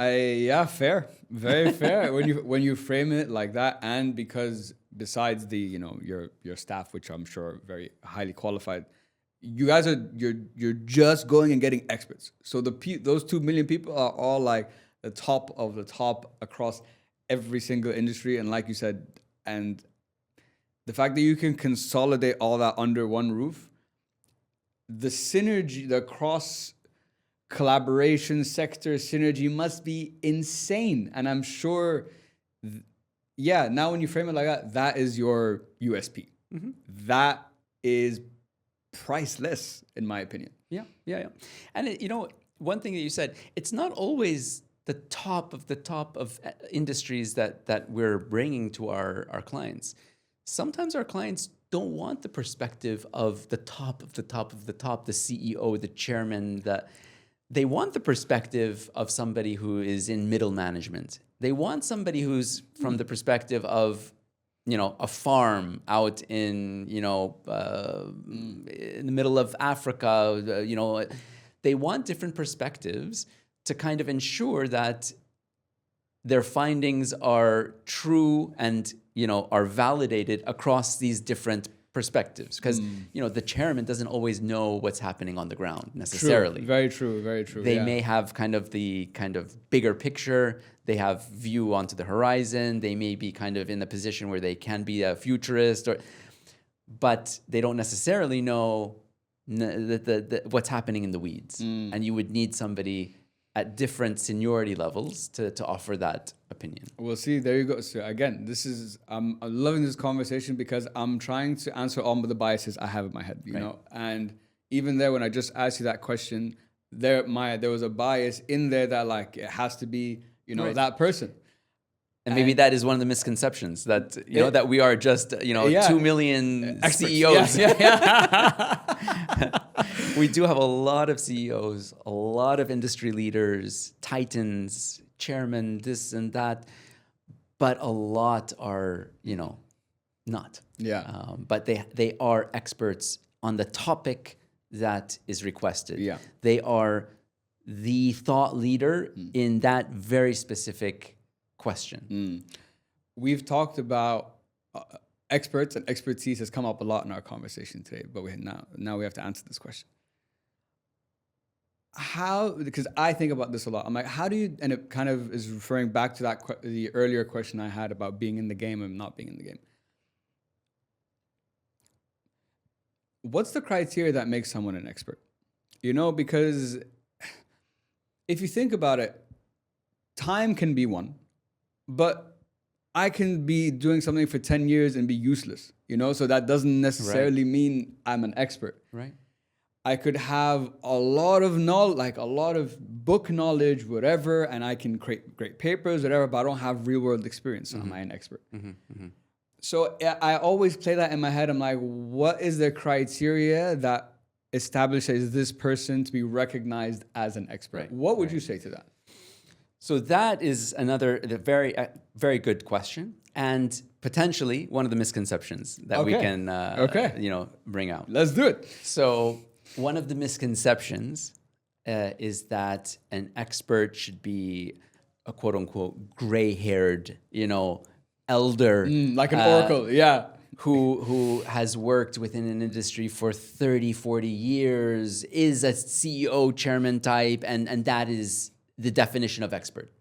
fair, very fair when you frame it like that, and because besides the your staff, which I'm sure are very highly qualified, you guys you're just going and getting experts. So those 2 million people are all like the top of the top across every single industry, and like you said, and the fact that you can consolidate all that under one roof, the synergy, the cross collaboration sector synergy must be insane. And I'm sure, now when you frame it like that, that is your USP. Mm-hmm. That is priceless, in my opinion. Yeah. And one thing that you said, it's not always the top of industries that we're bringing to our clients. Sometimes our clients don't want the perspective of the top of the top of the top, the CEO, the chairman, they want the perspective of somebody who is in middle management. They want somebody who's from the perspective of, a farm out in, in the middle of Africa. They want different perspectives to kind of ensure that their findings are true and, are validated across these different perspectives. Because, the chairman doesn't always know what's happening on the ground necessarily. True. Very true, very true. They may have kind of the bigger picture. They have view onto the horizon. They may be kind of in a position where they can be a futurist, but they don't necessarily know what's happening in the weeds. And you would need somebody at different seniority levels to offer that opinion. Well, see, there you go. So again, I'm loving this conversation because I'm trying to answer all of the biases I have in my head, you know. And even there, when I just asked you that question, there was a bias in there that like it has to be, that person. And maybe that is one of the misconceptions that that we are just 2 million experts. CEOs. Yeah. We do have a lot of CEOs, a lot of industry leaders, titans, chairmen, this and that, but a lot are not. Yeah. But they are experts on the topic that is requested. Yeah. They are the thought leader in that very specific question. We've talked about experts, and expertise has come up a lot in our conversation today, but now we have to answer this question. Because I think about this a lot. I'm like, how do you, and it kind of is referring back to the earlier question I had about being in the game and not being in the game. What's the criteria that makes someone an expert? Because if you think about it, time can be one, but I can be doing something for 10 years and be useless, so that doesn't necessarily mean I'm an expert. Right. I could have a lot of knowledge, like a lot of book knowledge, whatever, and I can create great papers, whatever, but I don't have real world experience. So am I an expert? So I always play that in my head. I'm like, what is the criteria that establishes this person to be recognized as an expert? Right. What would you say to that? So that is another very, very good question, and potentially one of the misconceptions that we can, bring out. Let's do it. So one of the misconceptions is that an expert should be a quote unquote gray-haired, elder, like an oracle, who has worked within an industry for 30, 40 years, is a CEO, chairman type, and that is the definition of expert.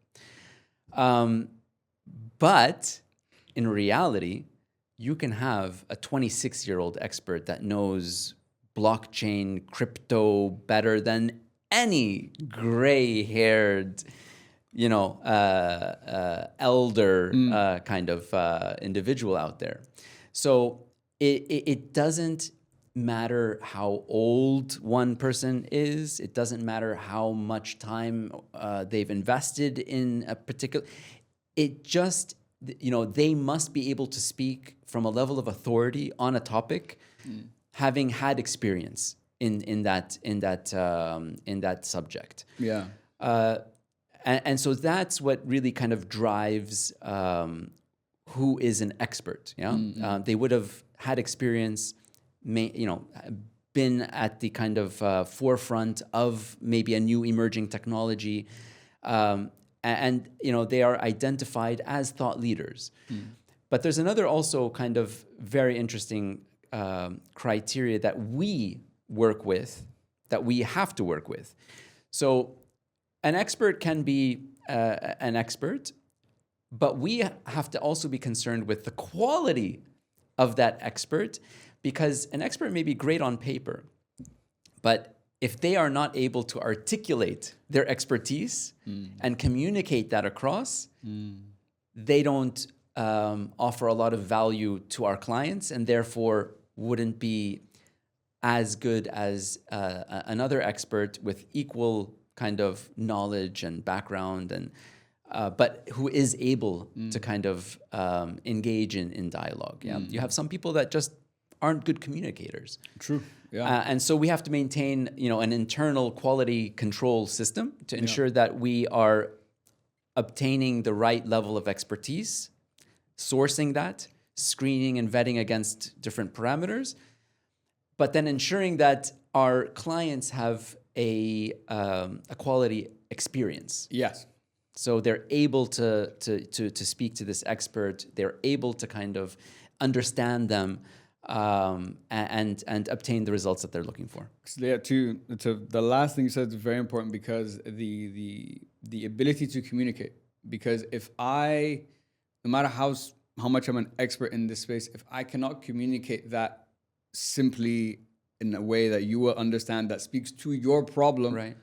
But in reality, you can have a 26-year-old expert that knows blockchain, crypto better than any gray-haired, elder kind of individual out there. So it doesn't matter how old one person is. It doesn't matter how much time they've invested in a particular. It just, they must be able to speak from a level of authority on a topic, having had experience in that subject. Yeah. And so that's what really kind of drives who is an expert. Yeah, they would have had experience, been at the kind of forefront of maybe a new emerging technology, and they are identified as thought leaders. But there's another also kind of very interesting criteria that we work with, that we have to work with. So an expert can be an expert, but we have to also be concerned with the quality of that expert, because an expert may be great on paper, but if they are not able to articulate their expertise and communicate that across, they don't offer a lot of value to our clients, and therefore wouldn't be as good as another expert with equal kind of knowledge and background, and but who is able to kind of engage in dialogue. Yeah, you have some people that just aren't good communicators. True. Yeah. And so we have to maintain, an internal quality control system to ensure that we are obtaining the right level of expertise, sourcing that, screening and vetting against different parameters, but then ensuring that our clients have a quality experience. Yes. So they're able to speak to this expert. They're able to kind of understand them and obtain the results that they're looking for. Yeah, to the last thing you said is very important, because the ability to communicate. Because if I, no matter how much I'm an expert in this space, if I cannot communicate that simply in a way that you will understand, that speaks to your problem, Right.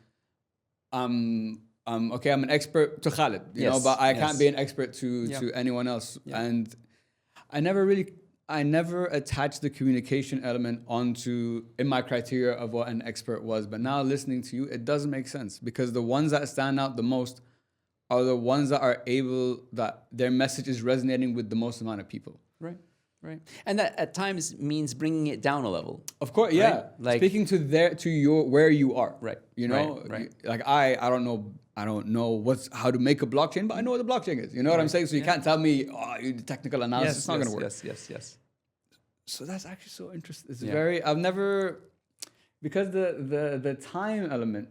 Okay, I'm an expert to Khalid, but I can't be an expert to anyone else. Yeah. And I never attached the communication element onto in my criteria of what an expert was. But now listening to you, it does make sense, because the ones that stand out the most are the ones that are able, that their message is resonating with the most amount of people. Right. And that at times means bringing it down a level. Of course, yeah. Right? Like speaking to your where you are. Right. Right. Like I don't know how to make a blockchain, but I know what a blockchain is. You know what I'm saying? So you can't tell me, you do technical analysis. It's not going to work. Yes. So that's actually so interesting. It's very, I've never, because the time element,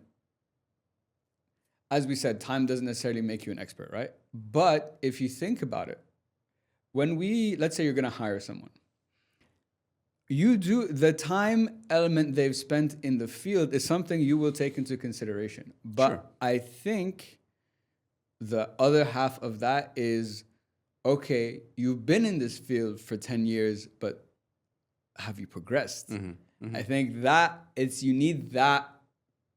as we said, time doesn't necessarily make you an expert, right? But if you think about it, let's say you're going to hire someone, the time element they've spent in the field is something you will take into consideration. But Sure. I think the other half of that is, okay, you've been in this field for 10 years, but have you progressed? I think that you need that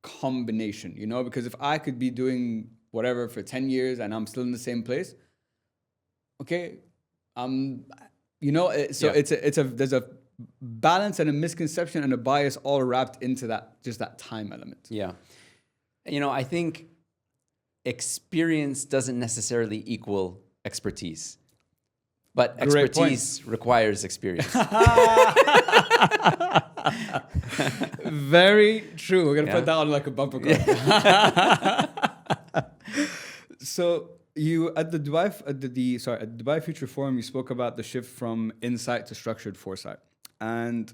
combination, because if I could be doing whatever for 10 years and I'm still in the same place, okay, there's a balance and a misconception and a bias all wrapped into that time element. Yeah. I think experience doesn't necessarily equal expertise, but expertise requires experience. Very true. We're gonna put that on like a bumper car. So you at the Dubai Future Forum, you spoke about the shift from insight to structured foresight. And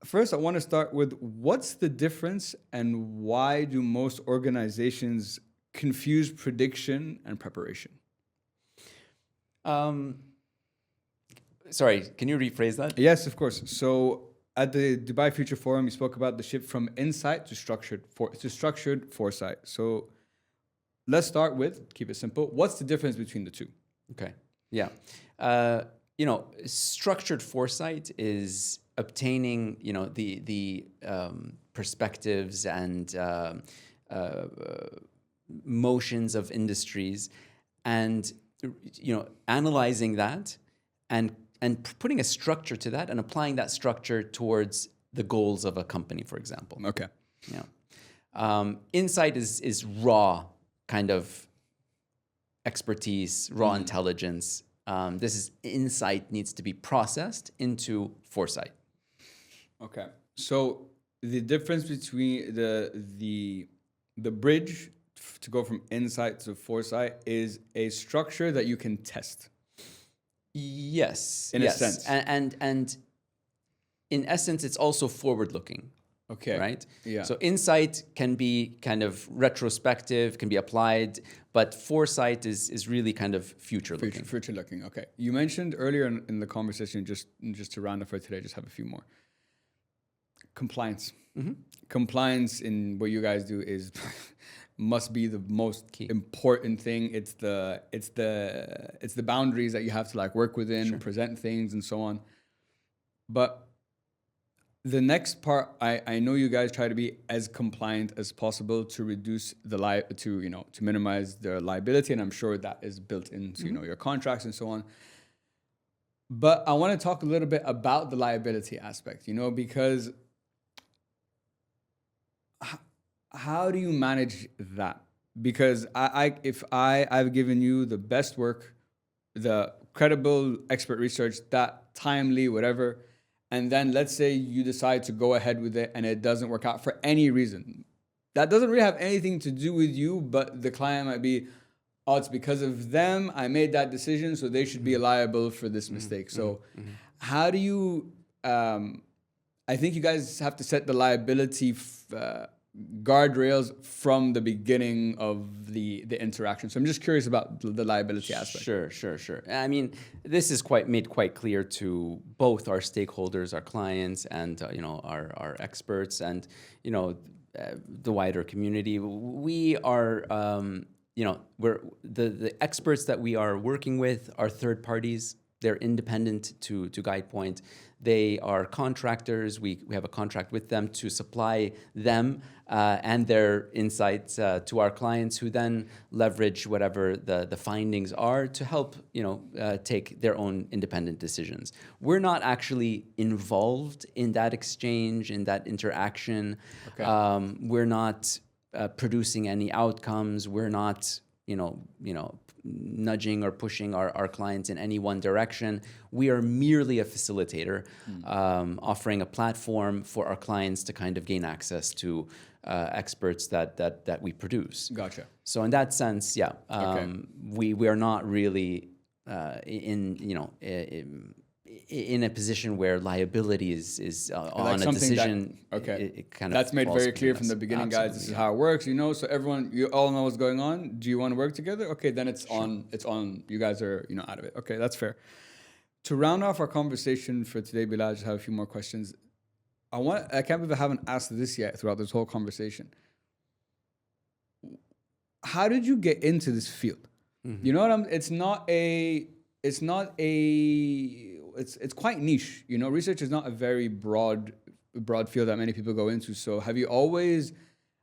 first, I want to start with, what's the difference, and why do most organizations confuse prediction and preparation? Sorry, can you rephrase that? Yes, of course. So at the Dubai Future Forum, you spoke about the shift from insight to structured foresight. So let's start with, keep it simple, what's the difference between the two? Okay. Yeah. Structured foresight is obtaining, the perspectives and motions of industries, and analyzing that and putting a structure to that and applying that structure towards the goals of a company, for example. Okay. Yeah. Insight is raw kind of expertise, raw intelligence. Insight needs to be processed into foresight. Okay. So the difference between the bridge to go from insight to foresight is a structure that you can test. Yes. In a sense. And in essence, it's also forward-looking. Okay. Right? Yeah. So insight can be kind of retrospective, can be applied, but foresight is really kind of future-looking. Future-looking. Okay. You mentioned earlier in the conversation, just to round up for today, just have a few more. Compliance. Compliance in what you guys do is must be the most Key. important thing. It's the boundaries that you have to like work within, present things, and so on. But the next part, I know you guys try to be as compliant as possible to reduce the to minimize the liability, and I'm sure that is built into your contracts and so on. But I want to talk a little bit about the liability aspect, because how do you manage that? Because if I've given you the best work, the credible expert research, that timely, whatever, and then let's say you decide to go ahead with it and it doesn't work out for any reason. That doesn't really have anything to do with you, but the client might be, oh, it's because of them. I made that decision, so they should be liable for this mistake. So how do you, I think you guys have to set the liability guardrails from the beginning of the interaction. So I'm just curious about the liability aspect. Sure. I mean, this is made quite clear to both our stakeholders, our clients, and our experts, and the wider community. We are we're the experts that we are working with are third parties. They're independent to Guidepoint. They are contractors. We have a contract with them to supply them and their insights to our clients, who then leverage whatever the findings are to help take their own independent decisions. We're not actually involved in that exchange, in that interaction. Okay. We're not producing any outcomes. We're not nudging or pushing our clients in any one direction. We are merely a facilitator, offering a platform for our clients to kind of gain access to experts that we produce. Gotcha. So in that sense, we are not really in a position where liability is on a decision. It kind of that's made falls very clear between from the us. beginning, Absolutely, guys. This is how it works, so everyone, you all know what's going on. Do you want to work together? Okay, then it's on. You guys are out of it. Okay, that's fair. To round off our conversation for today, Bilal, I just have a few more questions. I can't believe I haven't asked this yet throughout this whole conversation. How did you get into this field? You know what it's quite niche. Research is not a very broad field that many people go into. So have you always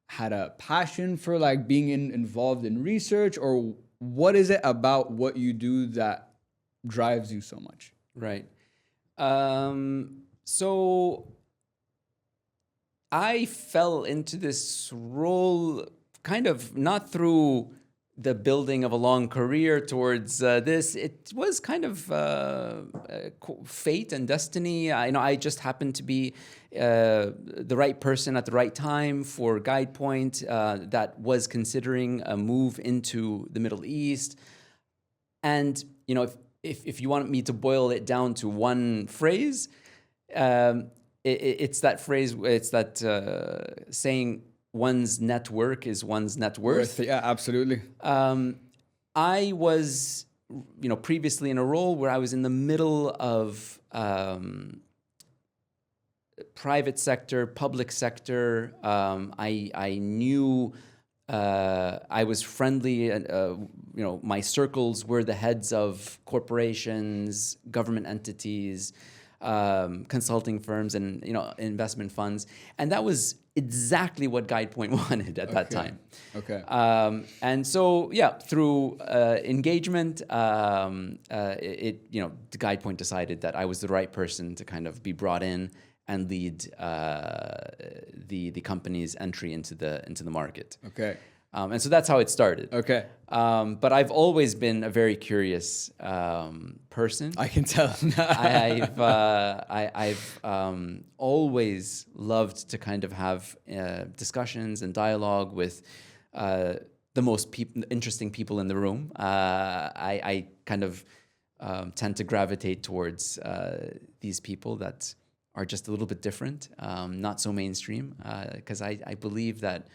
had a passion for like being involved in research, or what is it about what you do that drives you so much? Right. So I fell into this role kind of not through the building of a long career towards this. It was kind of fate and destiny. I just happened to be the right person at the right time for Guidepoint that was considering a move into the Middle East. And if you want me to boil it down to one phrase, it's that phrase. It's that saying, one's network is one's net worth. Yeah, absolutely. I was, previously in a role where I was in the middle of private sector, public sector. I knew I was friendly. My circles were the heads of corporations, government entities, consulting firms, and investment funds, and that was exactly what Guidepoint wanted at that time. Okay. And so through engagement, Guidepoint decided that I was the right person to kind of be brought in and lead the company's entry into the market. Okay. And so that's how it started. Okay. But I've always been a very curious person. I can tell. I've always loved to kind of have discussions and dialogue with the most interesting people in the room. I kind of tend to gravitate towards these people that are just a little bit different, not so mainstream, because I believe that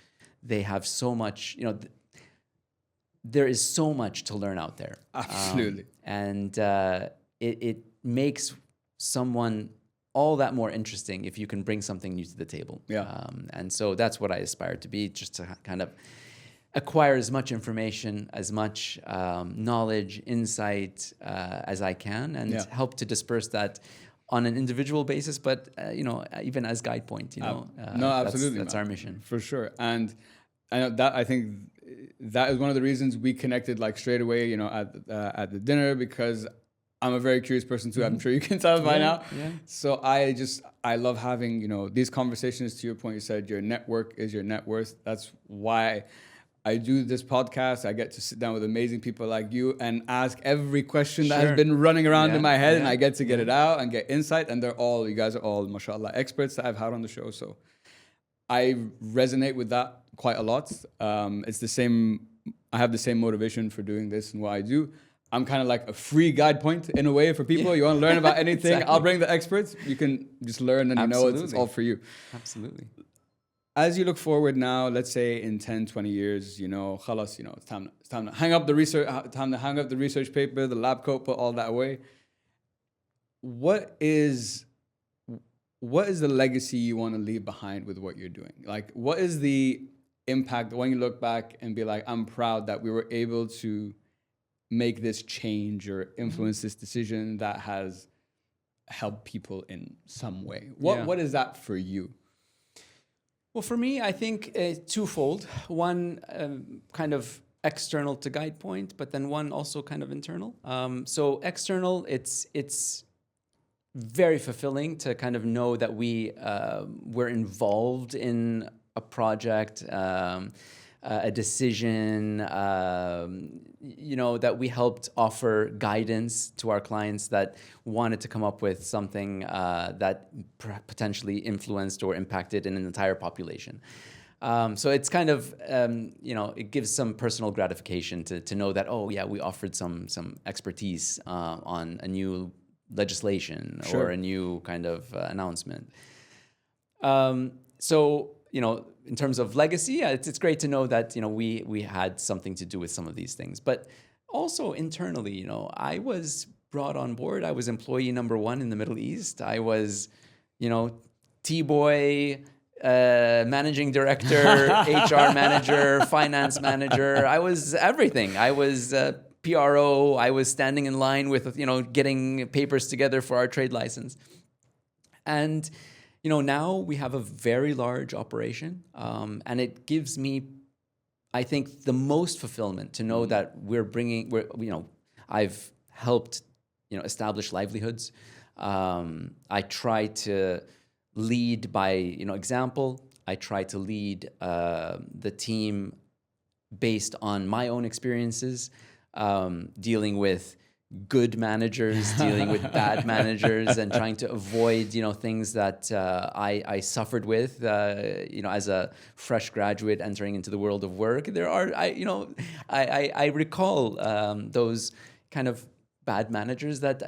they have so much, there is so much to learn out there. Absolutely. And it makes someone all that more interesting if you can bring something new to the table. Yeah. And so that's what I aspire to be, just to kind of acquire as much information, as much knowledge, insight as I can, and help to disperse that on an individual basis, but even as Guidepoint, no, absolutely, that's our mission for sure. And I know that, I think that is one of the reasons we connected like straight away, at the dinner, because I'm a very curious person too. I'm sure you can tell by now. Yeah. So I love having, these conversations. To your point, you said your network is your net worth. That's why I do this podcast. I get to sit down with amazing people like you and ask every question that has been running around in my head, and I get to get it out and get insight. And you guys are all, mashallah, experts that I've had on the show. So I resonate with that quite a lot. It's the same. I have the same motivation for doing this and what I do. I'm kind of like a free guide point in a way for people. You want to learn about anything, exactly. I'll bring the experts. You can just learn, and it's all for you. Absolutely. As you look forward now, let's say in 10, 20 years, khalas, it's time to hang up the research paper, the lab coat, put all that away. What is the legacy you want to leave behind with what you're doing? Like, what is the impact when you look back and be like, I'm proud that we were able to make this change or influence this decision that has helped people in some way? What is that for you? Well, for me, I think twofold. One, kind of external to Guidepoint, but then one also kind of internal. So external, it's very fulfilling to kind of know that we're involved in a project, a decision, that we helped offer guidance to our clients that wanted to come up with something that potentially influenced or impacted an entire population. So it's kind of, it gives some personal gratification to know that, we offered some expertise on a new legislation or a new kind of announcement. So, in terms of legacy, it's great to know that, we had something to do with some of these things. But also internally, I was brought on board. I was employee number 1 in the Middle East. I was, T-boy, managing director, HR manager, finance manager. I was everything. I was PRO. I was standing in line with, getting papers together for our trade license. And now we have a very large operation, and it gives me, I think, the most fulfillment to know that I've helped, establish livelihoods. I try to lead by, example. I try to lead the team based on my own experiences, dealing with good managers, dealing with bad managers, and trying to avoid, things that I suffered with, as a fresh graduate entering into the world of work. There are, I recall those kind of bad managers that,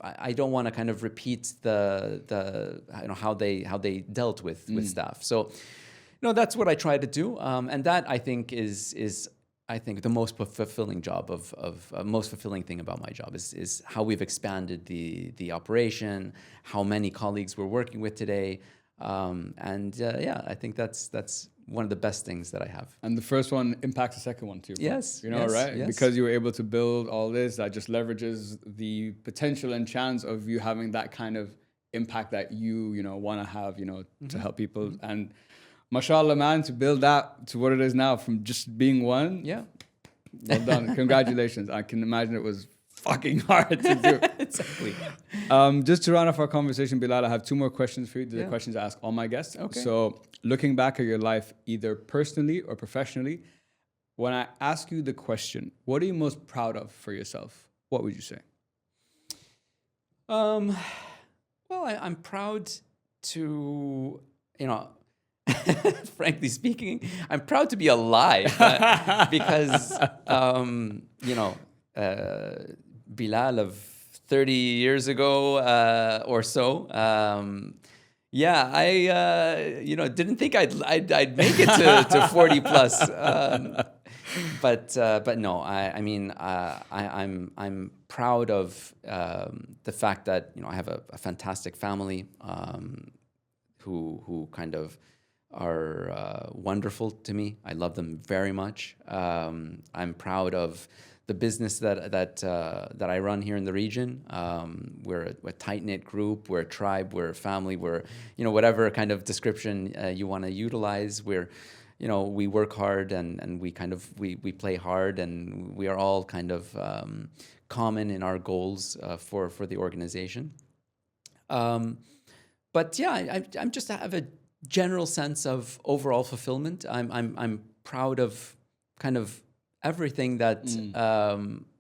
I don't want to kind of repeat how they dealt with staff. So, that's what I try to do, and that I think is I think the most fulfilling most fulfilling thing about my job is how we've expanded the operation, how many colleagues we're working with today, I think that's one of the best things that I have. And the first one impacts the second one too. Yes, right? Yes. Because you were able to build all this, that just leverages the potential and chance of you having that kind of impact that you want to have, to help people. And mashallah, man, to build that to what it is now from just being one. Yeah. Well done. Congratulations. I can imagine it was fucking hard to do. Exactly. Just to round off our conversation, Bilal, I have 2 more questions for you. These are questions I ask all my guests. Okay. So looking back at your life, either personally or professionally, when I ask you the question, what are you most proud of for yourself? What would you say? Well, I'm proud to, Frankly speaking, I'm proud to be alive because, you know, Bilal of 30 years ago or so, yeah, didn't think I'd make it to 40 plus. But no, I'm proud of the fact that I have a fantastic family who kind of are wonderful to me. I love them very much. I'm proud of the business that I run here in the region. We're a tight-knit group. We're a tribe. We're a family. We're whatever kind of description you want to utilize. We work hard and we play hard, and we are all kind of common in our goals for the organization. But yeah, I'm just have a general sense of overall fulfillment. I'm proud of kind of everything that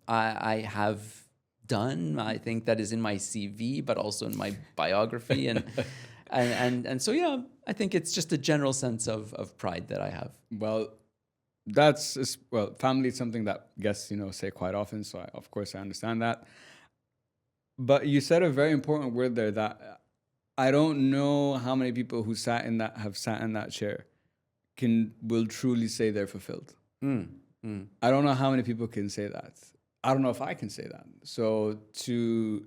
I have done. I think that is in my CV, but also in my biography, and so yeah, I think it's just a general sense of pride that I have. Well, family is something that guests say quite often. So of course I understand that. But you said a very important word there that I don't know how many people who have sat in that chair will truly say they're fulfilled. I don't know how many people can say that. I don't know if I can say that. So to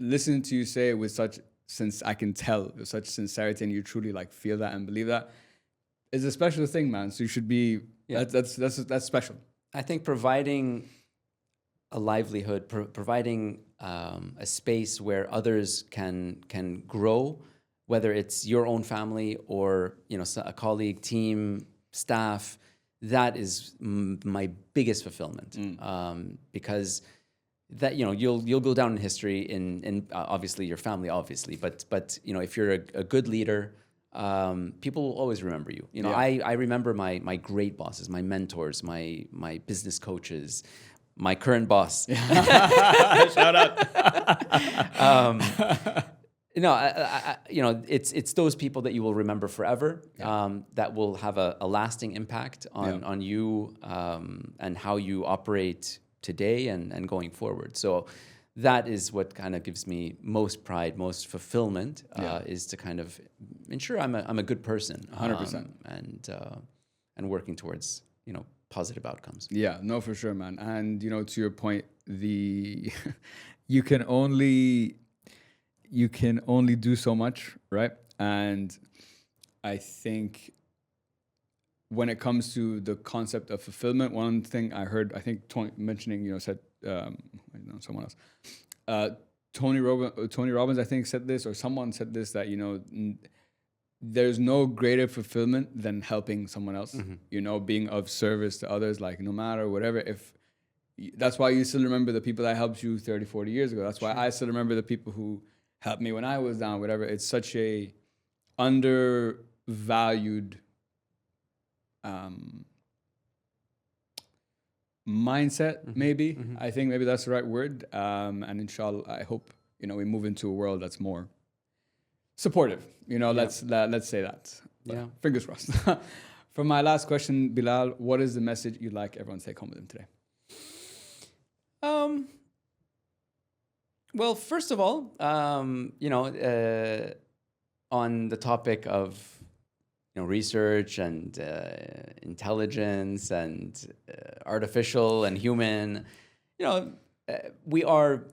listen to you say it with such, since I can tell with such sincerity, and you truly feel that and believe that, is a special thing, man. So you should be. Yeah. That's special. I think providing a livelihood, providing a space where others can grow, whether it's your own family or a colleague, team, staff, that is my biggest fulfillment. Because that you'll go down in history in obviously your family, obviously, but if you're a good leader, people will always remember you. I remember my great bosses, my mentors, my business coaches, my current boss. Shout out. It's those people that you will remember forever, that will have a lasting impact on you and how you operate today and going forward. So that is what kind of gives me most pride, most fulfillment, is to kind of ensure I'm a good person, 100%, and working towards positive outcomes. Yeah, no, for sure, man. And to your point, you can only do so much, right? And I think when it comes to the concept of fulfillment, one thing I heard, I think Tony mentioning, said, someone else, Tony Robbins, I think said this, or someone said this, that there's no greater fulfillment than helping someone else. Being of service to others, no matter whatever. That's why you still remember the people that helped you 30, 40 years ago. That's why I still remember the people who helped me when I was down, whatever. It's such a undervalued mindset, maybe. I think maybe that's the right word. And inshallah, I hope we move into a world that's more supportive. Let's say that. But fingers crossed. For my last question, Bilal, what is the message you'd like everyone to take home with them today? Well, first of all, on the topic of research and intelligence and artificial and human, we are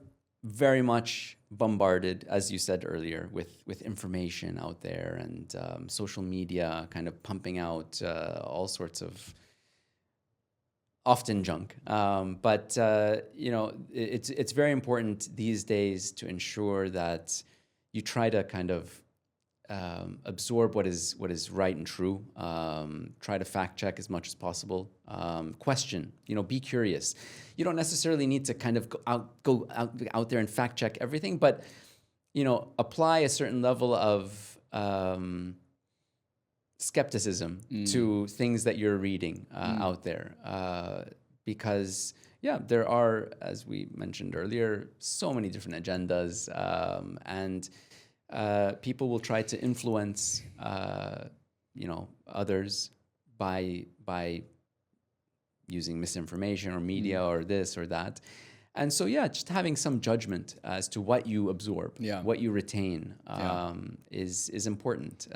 very much bombarded, as you said earlier, with information out there, and social media kind of pumping out all sorts of often junk. But it's very important these days to ensure that you try to kind of absorb what is right and true. Try to fact check as much as possible. Question. Be curious. You don't necessarily need to kind of go out there and fact check everything, but apply a certain level of skepticism to things that you're reading out there, because there are, as we mentioned earlier, so many different agendas, and people will try to influence others by using misinformation or media or this or that. And so, just having some judgment as to what you absorb, what you retain is important.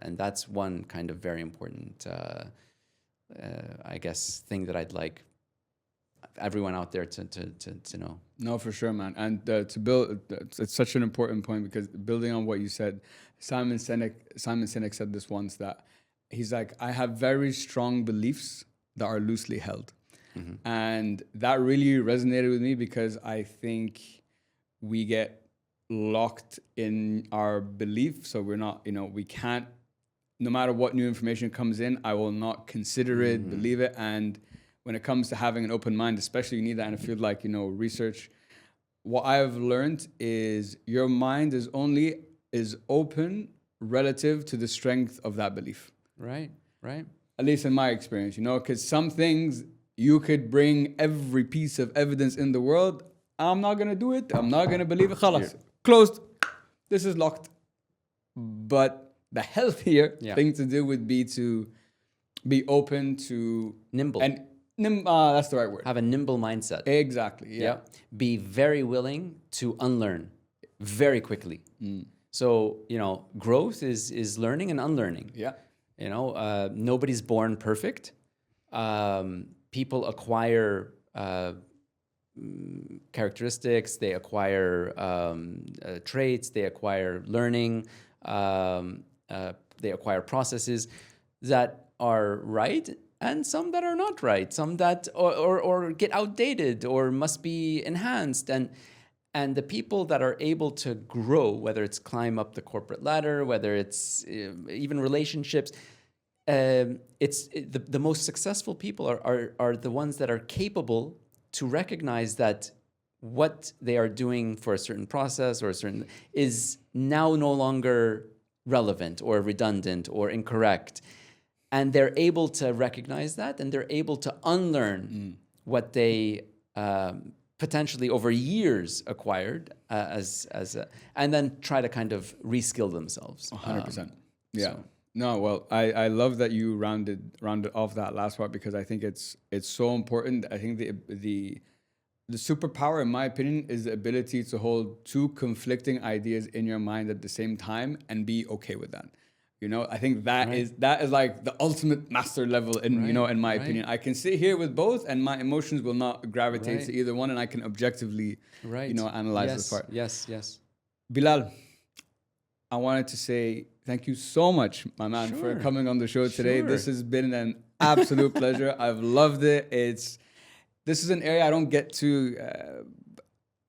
And that's one kind of very important, I guess, thing that I'd like everyone out there to know. No, for sure, man. And to build, it's such an important point, because building on what you said, Simon Sinek said this once, that he's like, I have very strong beliefs that are loosely held. And that really resonated with me, because I think we get locked in our belief. So we're not, we can't, no matter what new information comes in, I will not consider it, believe it. And when it comes to having an open mind, especially you need that in a field like, research, what I've learned is your mind is open relative to the strength of that belief. Right. At least in my experience, because some things you could bring every piece of evidence in the world. I'm not going to do it. I'm not going to believe it. Khalas. Closed. This is locked. But the healthier thing to do would be to be open to... Nimble. And that's the right word. Have a nimble mindset. Exactly, yeah. Be very willing to unlearn very quickly. So, growth is learning and unlearning. Yeah. Nobody's born perfect. People acquire characteristics, they acquire traits, they acquire learning, they acquire processes that are right and some that are not right, some that or get outdated or must be enhanced. And the people that are able to grow, whether it's climb up the corporate ladder, whether it's even relationships, the most successful people are the ones that are capable to recognize that what they are doing for a certain process or a certain is now no longer relevant or redundant or incorrect. And they're able to recognize that, and they're able to unlearn what they potentially over years acquired and then try to kind of reskill themselves. 100%. So. No, well, I love that you rounded off that last part, because I think it's so important. I think the superpower, in my opinion, is the ability to hold two conflicting ideas in your mind at the same time and be okay with that. I think that is like the ultimate master level in my opinion. I can sit here with both and my emotions will not gravitate to either one, and I can objectively analyze this part. Yes. Bilal, I wanted to say thank you so much, my man, for coming on the show today. This has been an absolute pleasure. I've loved it. This is an area I don't get to.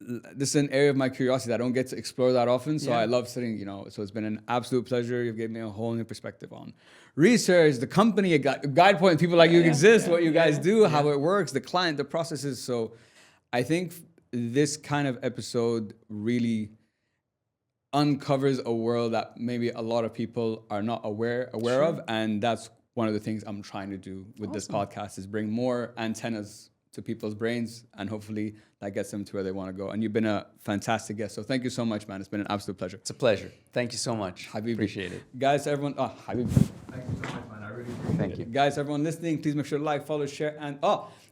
This is an area of my curiosity that I don't get to explore that often. So I love sitting, so it's been an absolute pleasure. You've given me a whole new perspective on research, the company, Guidepoint, people like you exist, what you guys do, how it works, the client, the processes. So I think this kind of episode really uncovers a world that maybe a lot of people are not aware of. And that's one of the things I'm trying to do with this podcast, is bring more antennas to people's brains, and hopefully that gets them to where they want to go. And you've been a fantastic guest. So thank you so much, man. It's been an absolute pleasure. It's a pleasure. Thank you so much. Habibi. Appreciate it. Guys, everyone. Habibi. Thank you so much, man. I really appreciate it. Thank you. Guys, everyone listening, please make sure to like, follow, share. And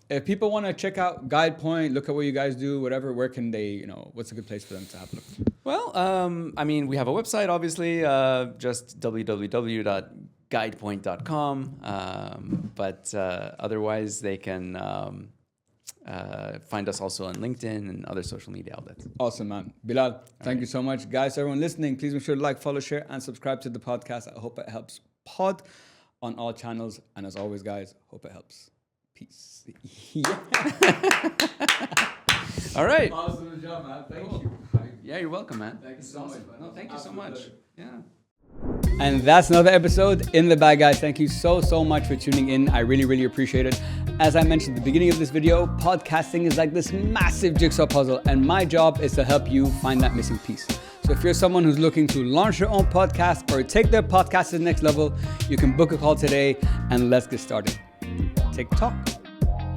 if people want to check out Guidepoint, look at what you guys do, whatever, where can they, what's a good place for them to have a look? Well, we have a website, obviously, just www.guidepoint.com. But otherwise, they can find us also on LinkedIn and other social media outlets. Awesome, man. Bilal, thank you so much. Guys, everyone listening, please make sure to like, follow, share, and subscribe to the podcast. I hope it helps pod on all channels. And as always, guys, hope it helps. Peace. All right. Awesome job, man. Thank you. Yeah, you're welcome, man. Thank you so much, man. No, thank you so much. Yeah. And that's another episode in the bag, guys. Thank you so much for tuning in. I really, really appreciate it. As I mentioned at the beginning of this video, podcasting is like this massive jigsaw puzzle, and my job is to help you find that missing piece. So if you're someone who's looking to launch your own podcast or take their podcast to the next level, you can book a call today and let's get started. TikTok.